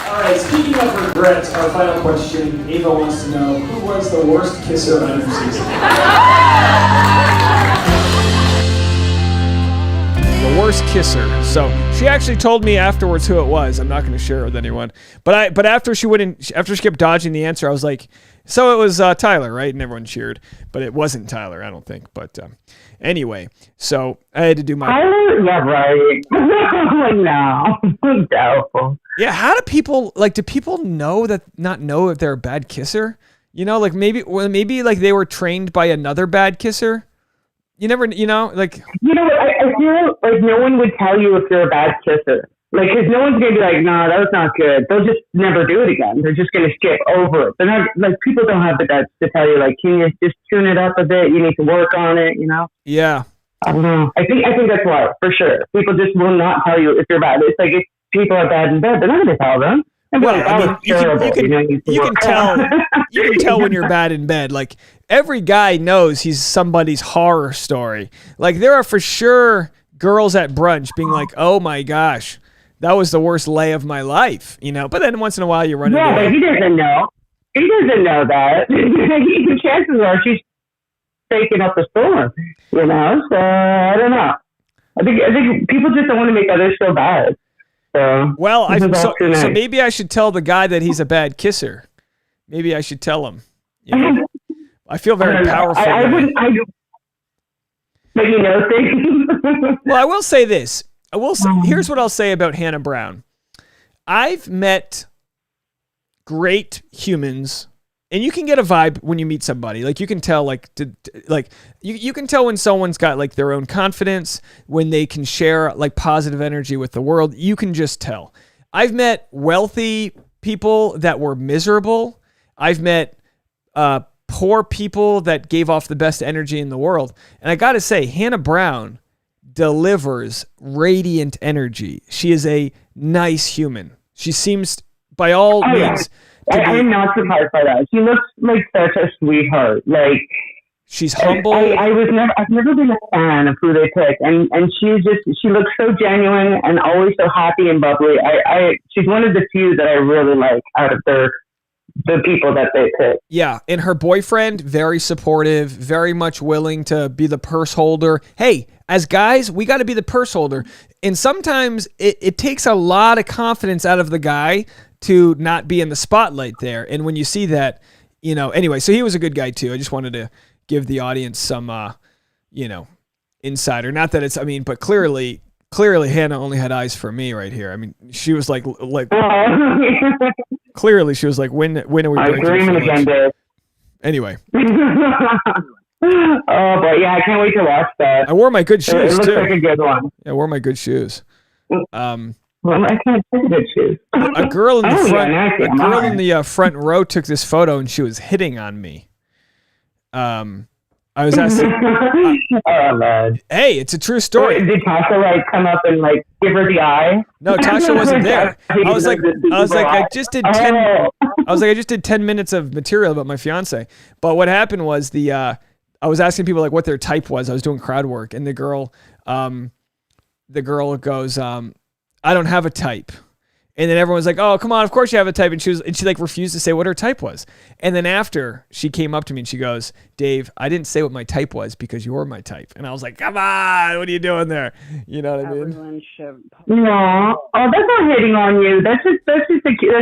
All right, speaking of regrets, our final question, Ava wants to know, who was the worst kisser on your season? The worst kisser. So she actually told me afterwards who it was. I'm not going to share it with anyone. But after she kept dodging the answer, I was like, so it was Tyler, right? And everyone cheered, but it wasn't Tyler, I don't think. But anyway, so I had to do my. Tyler, yeah, right. No, doubtful. Yeah, how do people do people not know if they're a bad kisser? You know, like maybe like they were trained by another bad kisser. You never, you know, like. You know, I feel like no one would tell you if you're a bad kisser. Like, because no one's going to be like, no, that was not good. They'll just never do it again. They're just going to skip over it. They're not, like, people don't have the guts to tell you, like, can you just tune it up a bit? You need to work on it, you know? Yeah. I don't know. I think that's why, for sure. People just will not tell you if you're bad. It's like if people are bad in bed, they're not going to tell them. Well, I mean, you can tell when you're bad in bed. Like, every guy knows he's somebody's horror story. Like, there are for sure girls at brunch being like, oh my gosh, that was the worst lay of my life, you know? But then once in a while you run into but he doesn't know. He doesn't know that. Chances are she's faking up the storm, you know? So, I don't know. I think people just don't want to make others feel bad. So, so maybe I should tell the guy that he's a bad kisser. Maybe I should tell him. You know? I feel very powerful. But you know things. Well, I will say this. Here's what I'll say about Hannah Brown. I've met great humans, and you can get a vibe when you meet somebody. Like you can tell, you can tell when someone's got like their own confidence, when they can share like positive energy with the world. You can just tell. I've met wealthy people that were miserable. I've met poor people that gave off the best energy in the world. And I got to say, Hannah Brown delivers radiant energy. She is a nice human. She seems, by all means... I'm not surprised by that. She looks like such a sweetheart. Like, she's humble. I've never been a fan of who they pick, and she looks so genuine and always so happy and bubbly. She's one of the few that I really like out of the people that they pick. Yeah, and her boyfriend, very supportive, very much willing to be the purse holder. Hey, as guys, we got to be the purse holder, and sometimes it takes a lot of confidence out of the guy to not be in the spotlight there. And when you see that, you know, anyway, so he was a good guy too. I just wanted to give the audience some, insider. Not that it's, but clearly Hannah only had eyes for me right here. I mean, she was like clearly she was like, when are we breaking again, Dave? Anyway. Oh, but yeah, I can't wait to watch that. I wore my good shoes, it looks too. like a good one. Yeah, I wore my good shoes. Well, I can't see good shoes. A girl in the front row took this photo, and she was hitting on me. I was asking, hey, it's a true story. Did Tasha come up and give her the eye? No, Tasha wasn't there. I was like, I just did 10. I I was like, I just did 10 minutes of material about my fiance. But what happened was I was asking people like what their type was. I was doing crowd work, and the girl goes, I don't have a type. And then everyone's like, oh, come on, of course you have a type. And she like refused to say what her type was. And then after, she came up to me and she goes, Dave, I didn't say what my type was because you're my type. And I was like, come on, what are you doing there? You know what I mean? Everyone should. No, that's not hitting on you. That's just a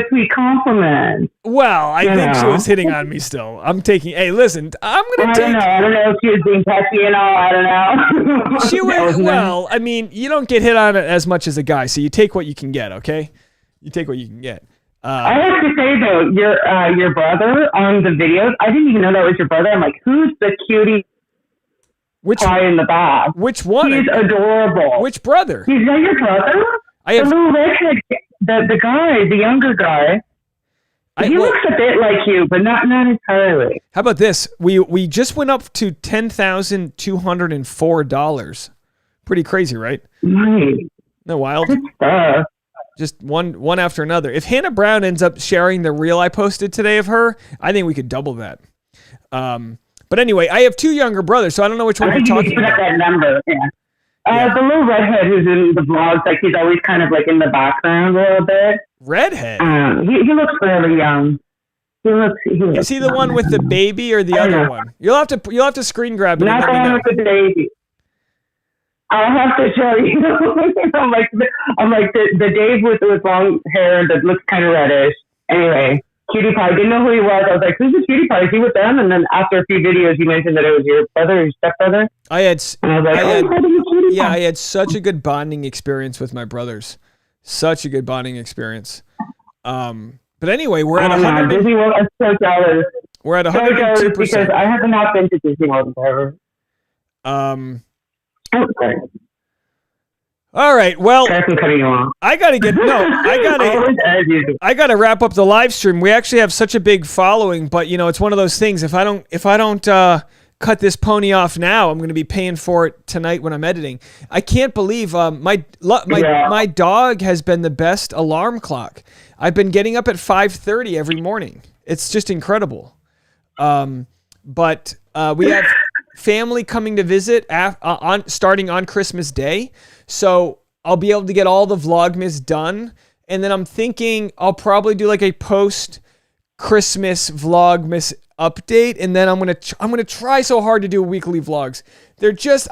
sweet compliment. Well, I think she was hitting on me still. Hey, listen, I don't know if she was being touchy and all. I don't know. She was, well, I mean, you don't get hit on as much as a guy, so you take what you can get, okay? You take what you can get. I have to say though, your brother on the videos, I didn't even know that was your brother. I'm like, who's the cutie guy in the back? Which one? He's adorable. Which brother? He's not your brother? The little redhead, the guy, the younger guy. He looks a bit like you, but not entirely. How about this? We just went up to $10,204. Pretty crazy, right? Nice. No wild? Just one after another. If Hannah Brown ends up sharing the reel I posted today of her, I think we could double that. But anyway, I have two younger brothers, so I don't know which one you're talking about. That number, yeah. The little redhead who's in the vlogs, like he's always kind of like in the background a little bit. Redhead? He looks fairly young. Is he the one with the baby or the other one? You'll have to screen grab it. Not the one with the baby. I'll have to show you. I'm like the Dave with long hair that looks kind of reddish. Anyway, Cutie Pie. Didn't know who he was. I was like, who's the Cutie Pie? Is he with them? And then after a few videos, you mentioned that it was your brother, your stepbrother. I had such a good bonding experience with my brothers. Such a good bonding experience. But anyway, we're at 100. Disney World. I'm so jealous. We're at 102%. Because I have not been to Disney World ever. Okay. All right. Well, I gotta wrap up the live stream. We actually have such a big following, but it's one of those things. If I don't cut this pony off now, I'm going to be paying for it tonight when I'm editing. I can't believe my dog has been the best alarm clock. I've been getting up at 5:30 every morning. It's just incredible. But we have family coming to visit starting on Christmas Day, so I'll be able to get all the Vlogmas done, and then I'm thinking I'll probably do like a post Christmas Vlogmas update, and then I'm gonna try so hard to do weekly vlogs.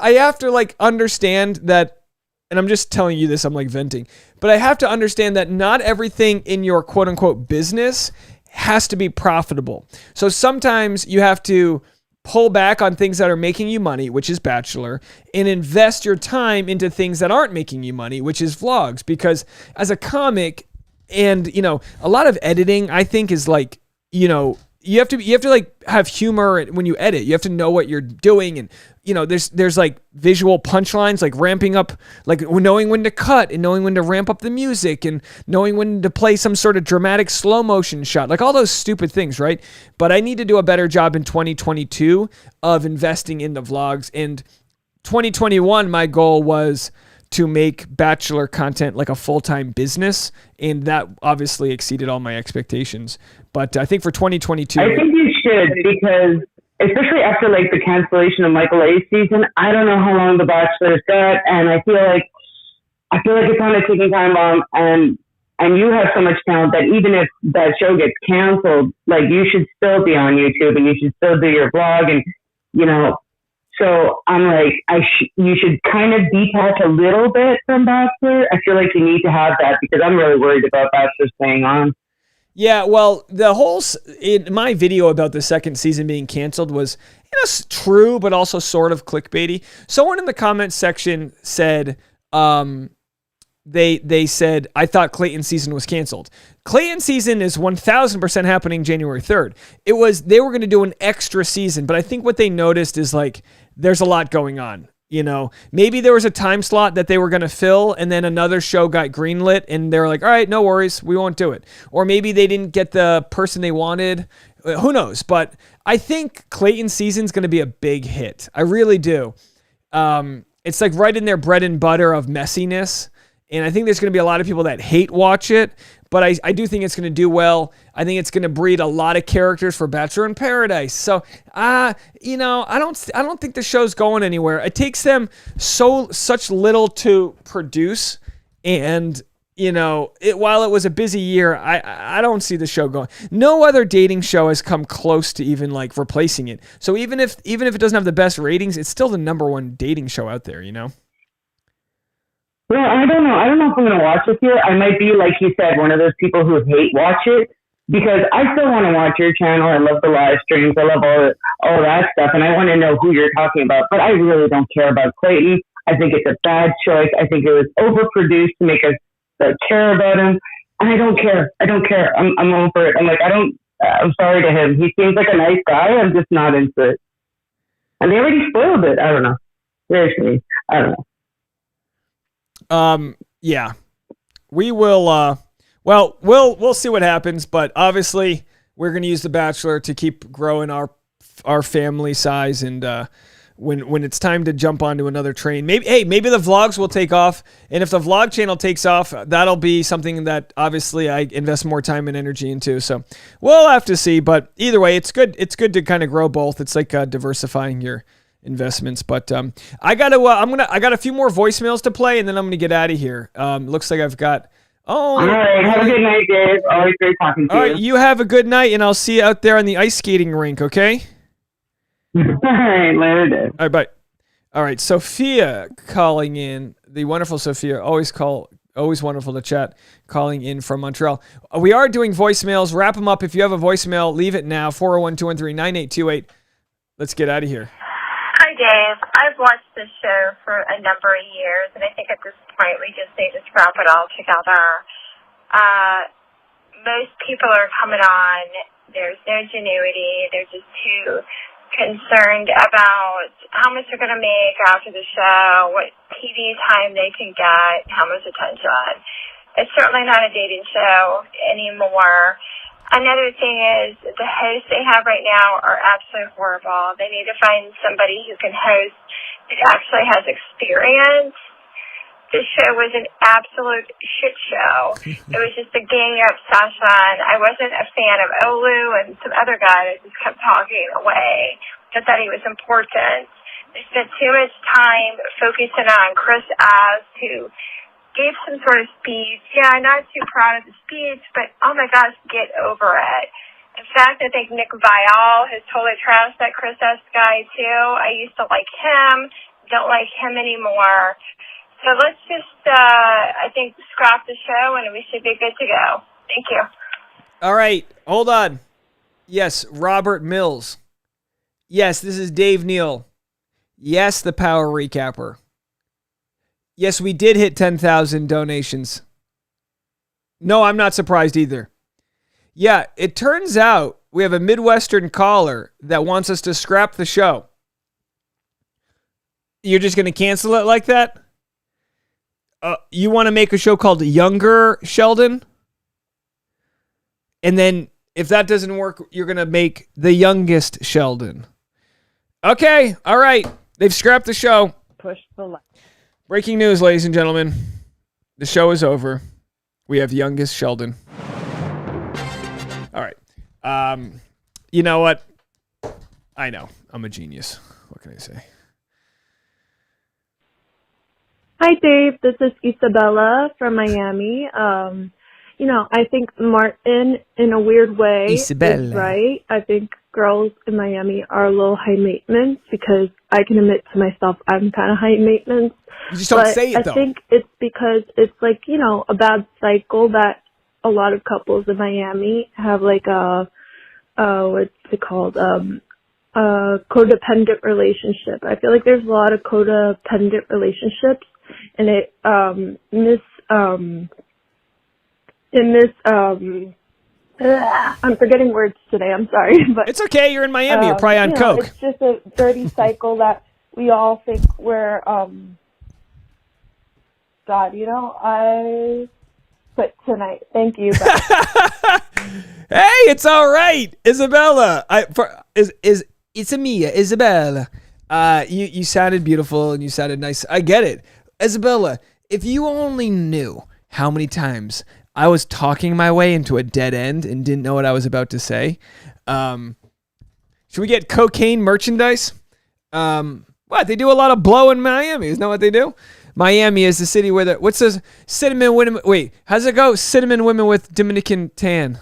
I have to understand that, and I'm just telling you this, I'm venting, but I have to understand that not everything in your quote unquote business has to be profitable. So sometimes you have to pull back on things that are making you money, which is Bachelor, and invest your time into things that aren't making you money, which is vlogs. Because as a comic, and a lot of editing, I think is you have to have humor when you edit. You have to know what you're doing, and there's visual punchlines, ramping up, knowing when to cut and knowing when to ramp up the music and knowing when to play some sort of dramatic slow motion shot, all those stupid things, right? But I need to do a better job in 2022 of investing in the vlogs. And 2021, my goal was to make Bachelor content like a full-time business, and that obviously exceeded all my expectations. But I think for 2022, I think you should, because especially after the cancellation of Michael A's season, I don't know how long the Bachelor's got, and I feel like it's on a ticking time bomb, and you have so much talent that even if that show gets canceled, you should still be on YouTube and you should still do your vlog, and so I'm you should kind of detach a little bit from Bachelor. I feel like you need to have that, because I'm really worried about Bachelor staying on. Yeah, well, in my video about the second season being canceled was true, but also sort of clickbaity. Someone in the comments section said, they said, I thought Clayton's season was canceled. Clayton's season is 1000% happening January 3rd. They were going to do an extra season, but I think what they noticed is there's a lot going on. Maybe there was a time slot that they were going to fill, and then another show got greenlit and they're like, all right, no worries, we won't do it. Or maybe they didn't get the person they wanted. Who knows? But I think Clayton's season's going to be a big hit. I really do. It's right in their bread and butter of messiness. And I think there's going to be a lot of people that hate watch it, but I do think it's going to do well. I think it's going to breed a lot of characters for Bachelor in Paradise. So, I don't think the show's going anywhere. It takes them such little to produce, and while it was a busy year, I don't see the show going. No other dating show has come close to even like replacing it. So even if it doesn't have the best ratings, it's still the number one dating show out there, Well, I don't know. I don't know if I'm going to watch this year. I might be, like you said, one of those people who hate watch it, because I still want to watch your channel. I love the live streams. I love all that stuff, and I want to know who you're talking about. But I really don't care about Clayton. I think it's a bad choice. I think it was overproduced to make us care about him, and I don't care. I don't care. I'm over it. I'm like, I'm sorry to him. He seems like a nice guy. I'm just not into it. And they already spoiled it. I don't know. Seriously, I don't know. Yeah, we will, we'll see what happens, but obviously we're going to use The Bachelor to keep growing our family size. And, when it's time to jump onto another train, maybe the vlogs will take off. And if the vlog channel takes off, that'll be something that obviously I invest more time and energy into. So we'll have to see, but either way, it's good. It's good to kind of grow both. It's like, diversifying your investments. But I got a few more voicemails to play, and then I'm gonna get out of here. Looks like I've got all right, have a good night, Dave. Always great talking to you. All right, you have a good night, and I'll see you out there on the ice skating rink, okay? All right, later, Dave. All right, bye. All right, Sophia calling in, the wonderful Sophia, always wonderful to chat, calling in from Montreal. We are doing voicemails. Wrap them up. If you have a voicemail, leave it now. 401-213-9828. Let's get out of here. Hi, Dave. I've watched this show for a number of years, and I think at this point we just need to scrap it all together. Most people are coming on. There's no genuity. They're just too concerned about how much they're going to make after the show, what TV time they can get, how much attention. It's certainly not a dating show anymore. Another thing is the hosts they have right now are absolutely horrible. They need to find somebody who can host that actually has experience. This show was an absolute shit show. It was just a gang obsession. I wasn't a fan of Olu and some other guy that just kept talking away. I thought he was important. They spent too much time focusing on Chris As, who gave some sort of speech. Yeah, I'm not too proud of the speech, but oh my gosh, get over it. In fact, I think Nick Viall has totally trashed that Chris S. guy too. I used to like him, don't like him anymore. So let's just, I think, scrap the show and we should be good to go. Thank you. All right, hold on. Yes, Robert Mills. Yes, this is Dave Neal. Yes, the Power Recapper. Yes, we did hit 10,000 donations. No, I'm not surprised either. Yeah, it turns out we have a Midwestern caller that wants us to scrap the show. You're just going to cancel it like that? You want to make a show called Younger Sheldon? And then if that doesn't work, you're going to make The Youngest Sheldon. Okay, all right. They've scrapped the show. Push the left. Breaking news, ladies and gentlemen. The show is over. We have Youngest Sheldon. All right. You know what? I know. I'm a genius. What can I say? Hi, Dave. This is Isabella from Miami. I think Martin, in a weird way, Isabella. is right. I think girls in Miami are a little high maintenance because I can admit to myself I'm kind of high maintenance. You just don't say it, though. I think it's because it's like, a bad cycle that a lot of couples in Miami have like what's it called? A codependent relationship. I feel like there's a lot of codependent relationships, and I'm forgetting words today. I'm sorry, but it's okay. You're in Miami. You're probably on coke. It's just a dirty cycle that we all think we're. God, I quit tonight. Thank you. Hey, it's all right, Isabella. It's Amia, Isabella. You sounded beautiful and you sounded nice. I get it, Isabella. If you only knew how many times I was talking my way into a dead end and didn't know what I was about to say. Should we get cocaine merchandise? What? They do a lot of blow in Miami. Isn't that what they do? Miami is the city where what's this? Cinnamon women. Wait, how's it go? Cinnamon women with Dominican tan.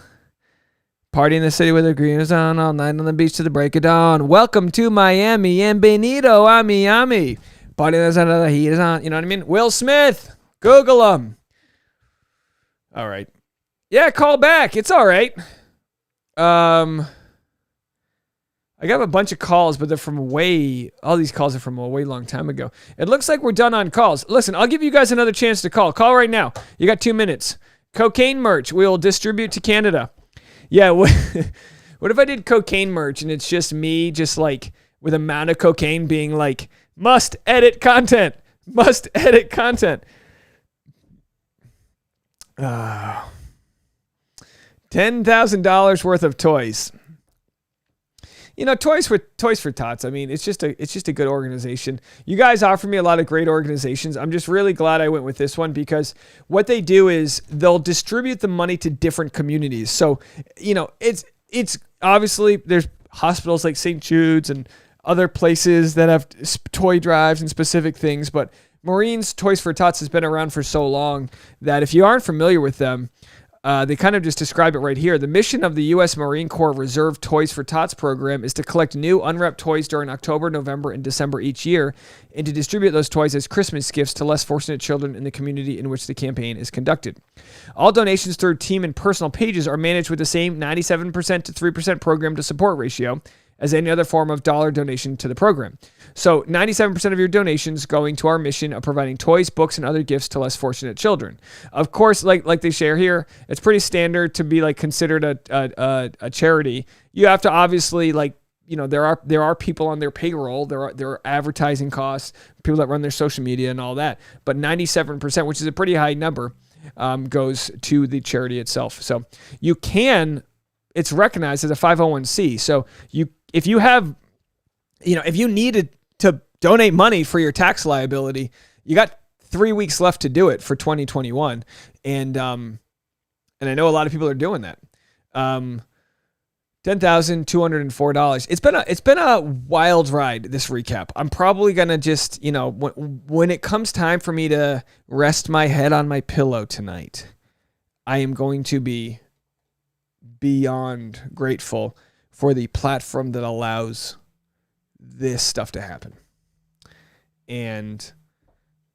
Party in the city with the green is on all night on the beach to the break of dawn. Welcome to Miami and Benito, Ami. Party in the sun, the heat is on. You know what I mean? Will Smith. Google him. All right. Yeah, call back. It's all right. I got a bunch of calls, but they're from all these calls are from a way long time ago. It looks like we're done on calls. Listen, I'll give you guys another chance to call. Call right now. You got 2 minutes. Cocaine merch we will distribute to Canada. Yeah, what if I did cocaine merch and it's just me just like with amount of cocaine being like, must edit content. $10,000 worth of toys. You know, Toys for Tots. I mean, it's just a good organization. You guys offer me a lot of great organizations. I'm just really glad I went with this one because what they do is they'll distribute the money to different communities. So, you know, it's obviously there's hospitals like St. Jude's and other places that have toy drives and specific things, but Marines Toys for Tots has been around for so long that if you aren't familiar with them, they kind of just describe it right here. The mission of the U.S. Marine Corps Reserve Toys for Tots program is to collect new unwrapped toys during October, November, and December each year, and to distribute those toys as Christmas gifts to less fortunate children in the community in which the campaign is conducted. All donations through team and personal pages are managed with the same 97% to 3% program to support ratio as any other form of dollar donation to the program. So 97% of your donations going to our mission of providing toys, books, and other gifts to less fortunate children. Of course, like they share here, it's pretty standard to be like considered a charity. You have to obviously there are people on their payroll, there are advertising costs, people that run their social media and all that. But 97%, which is a pretty high number, goes to the charity itself. So it's recognized as a 501c. So if you needed to donate money for your tax liability, you got 3 weeks left to do it for 2021. And I know a lot of people are doing that. $10,204. It's been a wild ride, this recap. I'm probably going to just, when it comes time for me to rest my head on my pillow tonight, I am going to be beyond grateful for the platform that allows this stuff to happen. And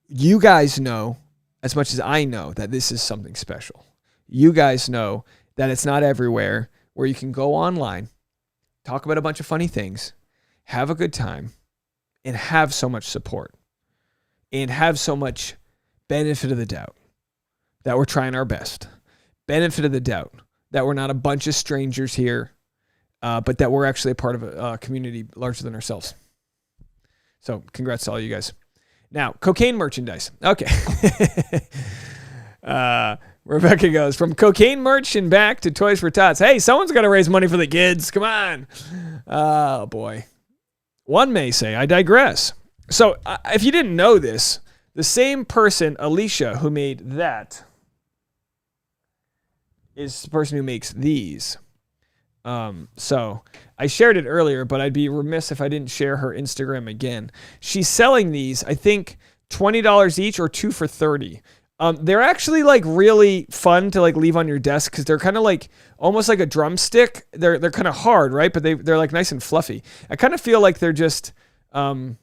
you guys know, as much as I know, that this is something special. You guys know that it's not everywhere where you can go online, talk about a bunch of funny things, have a good time, and have so much support, and have so much benefit of the doubt that we're trying our best. Benefit of the doubt that we're not a bunch of strangers here, but that we're actually a part of a community larger than ourselves. So congrats to all you guys. Now, cocaine merchandise. Okay. Rebecca goes, from cocaine merch and back to Toys for Tots. Hey, someone's got to raise money for the kids. Come on. Oh, boy. One may say, I digress. So if you didn't know this, the same person, Alicia, who made that, is the person who makes these. So I shared it earlier, but I'd be remiss if I didn't share her Instagram again. She's selling these, I think, $20 each or 2 for $30. They're actually like really fun to like leave on your desk because they're kind of like almost like a drumstick. They're kind of hard, right? But they're like nice and fluffy. I kind of feel like they're just. I'm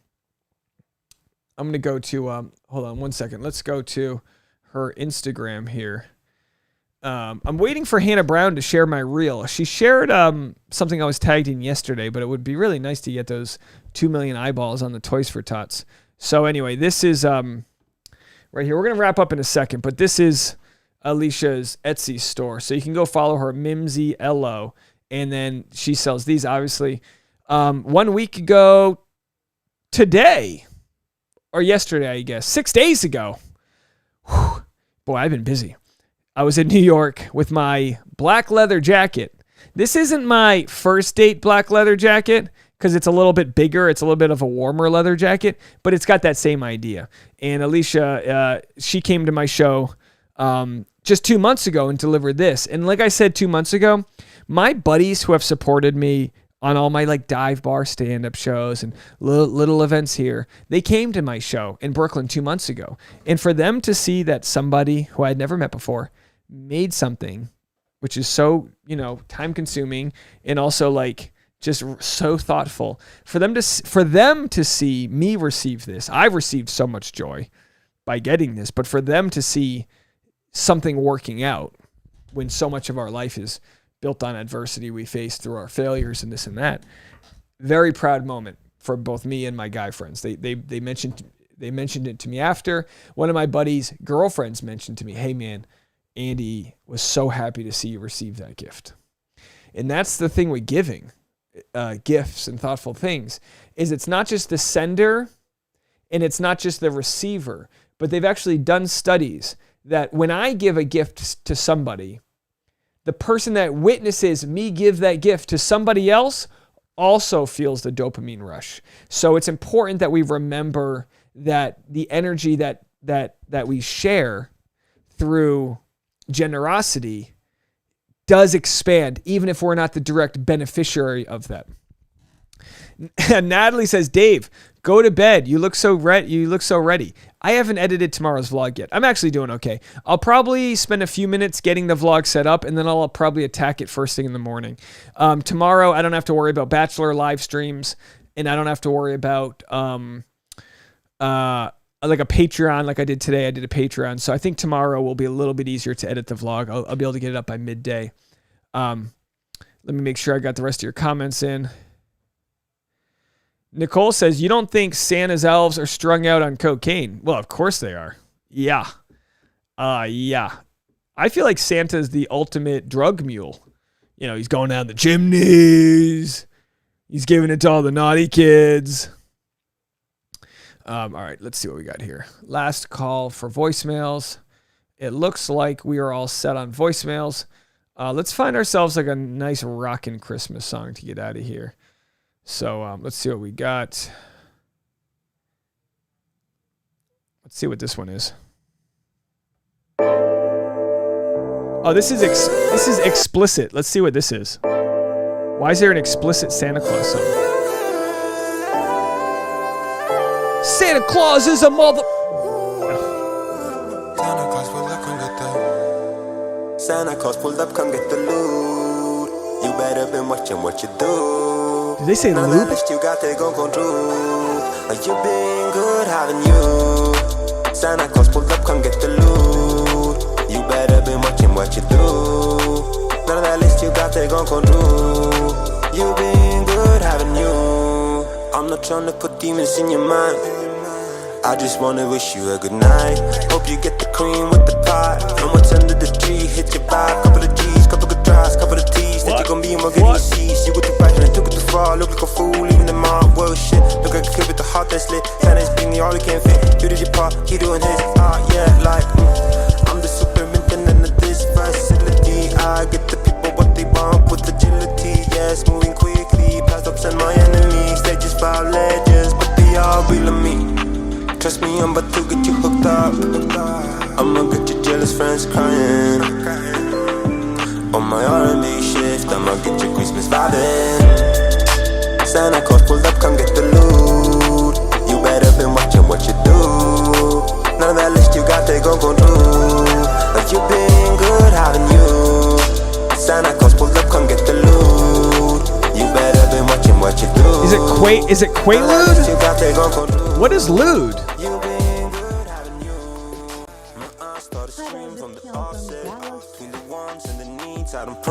gonna go to hold on one second. Let's go to her Instagram here. I'm waiting for Hannah Brown to share my reel. She shared something I was tagged in yesterday, but it would be really nice to get those 2 million eyeballs on the Toys for Tots. So anyway, this is right here. We're going to wrap up in a second, but this is Alicia's Etsy store. So you can go follow her, Mimsy Lo, and then she sells these, obviously. 1 week ago today, or yesterday, I guess, 6 days ago. Whew, boy, I've been busy. I was in New York with my black leather jacket. This isn't my first date black leather jacket because it's a little bit bigger. It's a little bit of a warmer leather jacket, but it's got that same idea. And Alicia, she came to my show just 2 months ago and delivered this. And like I said 2 months ago, my buddies who have supported me on all my like dive bar stand-up shows and little events here, they came to my show in Brooklyn 2 months ago. And for them to see that somebody who I had never met before made something, which is so, time consuming and also like just so thoughtful, for them to see me receive this. I've received so much joy by getting this, but for them to see something working out when so much of our life is built on adversity we face through our failures and this and that. Very proud moment for both me and my guy friends. They mentioned it to me after. One of my buddies' girlfriends mentioned to me, "Hey man, Andy was so happy to see you receive that gift." And that's the thing with giving gifts and thoughtful things, is it's not just the sender and it's not just the receiver, but they've actually done studies that when I give a gift to somebody, the person that witnesses me give that gift to somebody else also feels the dopamine rush. So it's important that we remember that the energy that we share through generosity does expand, even if we're not the direct beneficiary of that. Natalie says, "Dave, go to bed. You look so ready." I haven't edited tomorrow's vlog yet. I'm actually doing okay. I'll probably spend a few minutes getting the vlog set up, and then I'll probably attack it first thing in the morning. Tomorrow, I don't have to worry about Bachelor live streams, and I don't have to worry about like a Patreon like I did today. I did a Patreon. So I think tomorrow will be a little bit easier to edit the vlog. I'll be able to get it up by midday. Let me make sure I got the rest of your comments in. Nicole says, "You don't think Santa's elves are strung out on cocaine?" Well, of course they are. Yeah. Yeah. I feel like Santa's the ultimate drug mule. He's going down the chimneys. He's giving it to all the naughty kids. All right, let's see what we got here. Last call for voicemails. It looks like we are all set on voicemails. Let's find ourselves like a nice rockin' Christmas song to get out of here. So let's see what we got. Let's see what this one is. Oh, this is explicit. Let's see what this is. Why is there an explicit Santa Claus song? Santa Claus is a mother... Santa Claus pulled up, come get the loot. You better been watching what you do. Did they say now loot? That list you got, they gon' come through. Like you been good, haven't you? Santa Claus pulled up, come get the loot. You better been watching what you do. Now that list you got, they gon' come through. You been good, haven't you? I'm not trying to put demons in your mind. I just wanna wish you a good night. Hope you get the cream with the pie. And what's under the tree, hit your vibe. Couple of G's, couple of tries, couple of T's. Think you gon' be more getting C's. You got too passionate, took it too far. Look like a fool, even the mind. Well shit, look like a kid with the heart that's lit. Santa's bring me all he can't fit. You did your part, he doing his. Yeah, like I'm the superintendent of this facility. I get the people what they want with agility. Yes, moving quickly, past ups and my enemies. They just file ledges, but they all real of me. Trust me, I'm about to get you hooked up. I'ma get your jealous friends crying. On my R&B shift, I'ma get your Christmas vibing. Santa Claus pulled up, come get the loot. You better been watching what you do. None of that list you got, they gon' go through. Like you been good, haven't you? Santa Claus pulled up, come get the loot. You better been watching what you do. Is it Quaalude? What is lewd?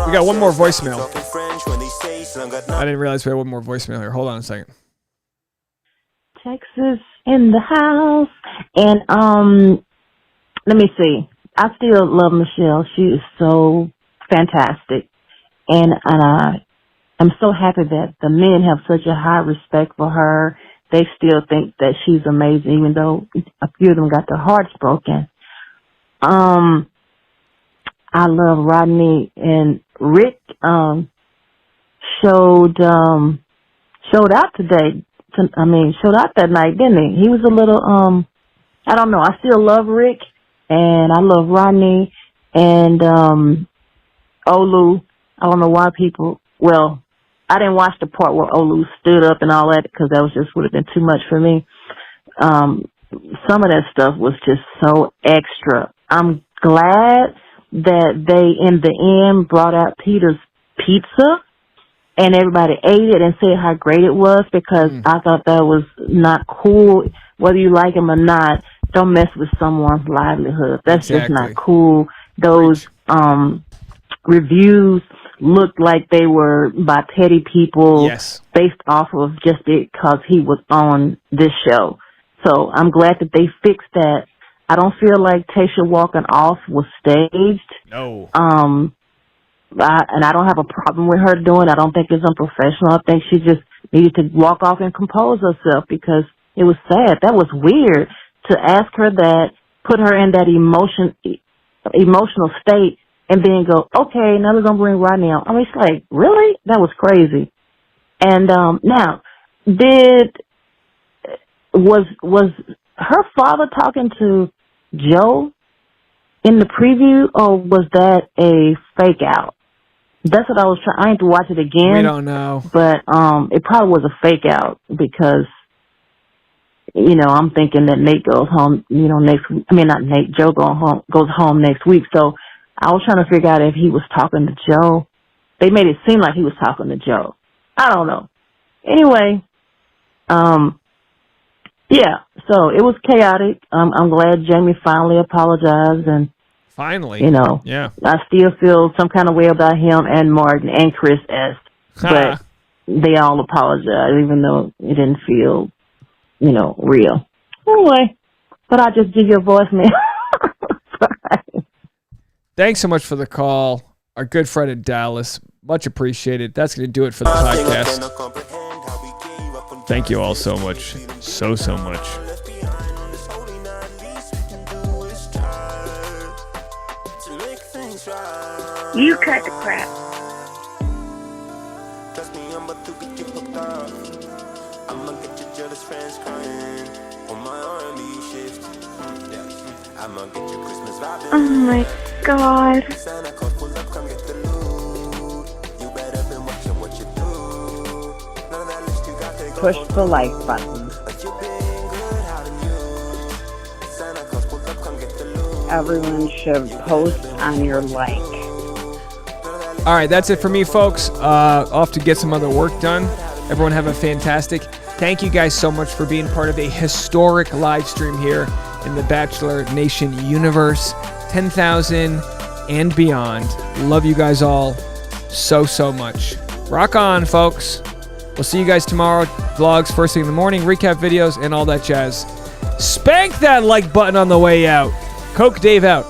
We got one more voicemail. I didn't realize we had one more voicemail here. Hold on a second. Texas in the house. And let me see. I still love Michelle. She is so fantastic. And I'm so happy that the men have such a high respect for her. They still think that she's amazing, even though a few of them got their hearts broken. I love Rodney and Rick showed out today. Showed out that night, didn't he? He was a little I don't know. I still love Rick, and I love Rodney and Olu. I don't know why people. Well, I didn't watch the part where Olu stood up and all that because that was just would have been too much for me. Some of that stuff was just so extra. I'm glad that they, in the end, brought out Peter's pizza and everybody ate it and said how great it was because I thought that was not cool. Whether you like him or not, don't mess with someone's livelihood. That's just not cool. Those reviews looked like they were by petty people based off of just because he was on this show. So I'm glad that they fixed that. I don't feel like Tayshia walking off was staged. No. And I don't have a problem with her doing it. I don't think it's unprofessional. I think she just needed to walk off and compose herself because it was sad. That was weird to ask her that, put her in that emotional state, and then go, okay, now we're going to bring Rodney on. I mean, it's like, really? That was crazy. And now, was her father talking to Joe in the preview, or was that a fake out? That's what I was trying. I need to watch it again. We don't know. But it probably was a fake out because, I'm thinking that Nate goes home, next week. I mean, not Nate, Joe goes home next week. So I was trying to figure out if he was talking to Joe. They made it seem like he was talking to Joe. I don't know. Anyway, yeah, so it was chaotic. I'm glad Jamie finally apologized and finally, yeah. I still feel some kind of way about him and Martin and Chris S. But they all apologized, even though it didn't feel, real. Anyway, but I'll just give you a voicemail. Thanks so much for the call. Our good friend in Dallas. Much appreciated. That's going to do it for the podcast. Thank you all so much. So much. You cut the crap. Oh my God. Push the like button. Everyone should post on your like. All right, that's it for me, folks. Off to get some other work done. Everyone have a fantastic. Thank you guys so much for being part of a historic live stream here in the Bachelor Nation universe. 10,000 and beyond. Love you guys all so much. Rock on, folks. We'll see you guys tomorrow. Vlogs first thing in the morning, recap videos, and all that jazz. Spank that like button on the way out. Coke Dave out.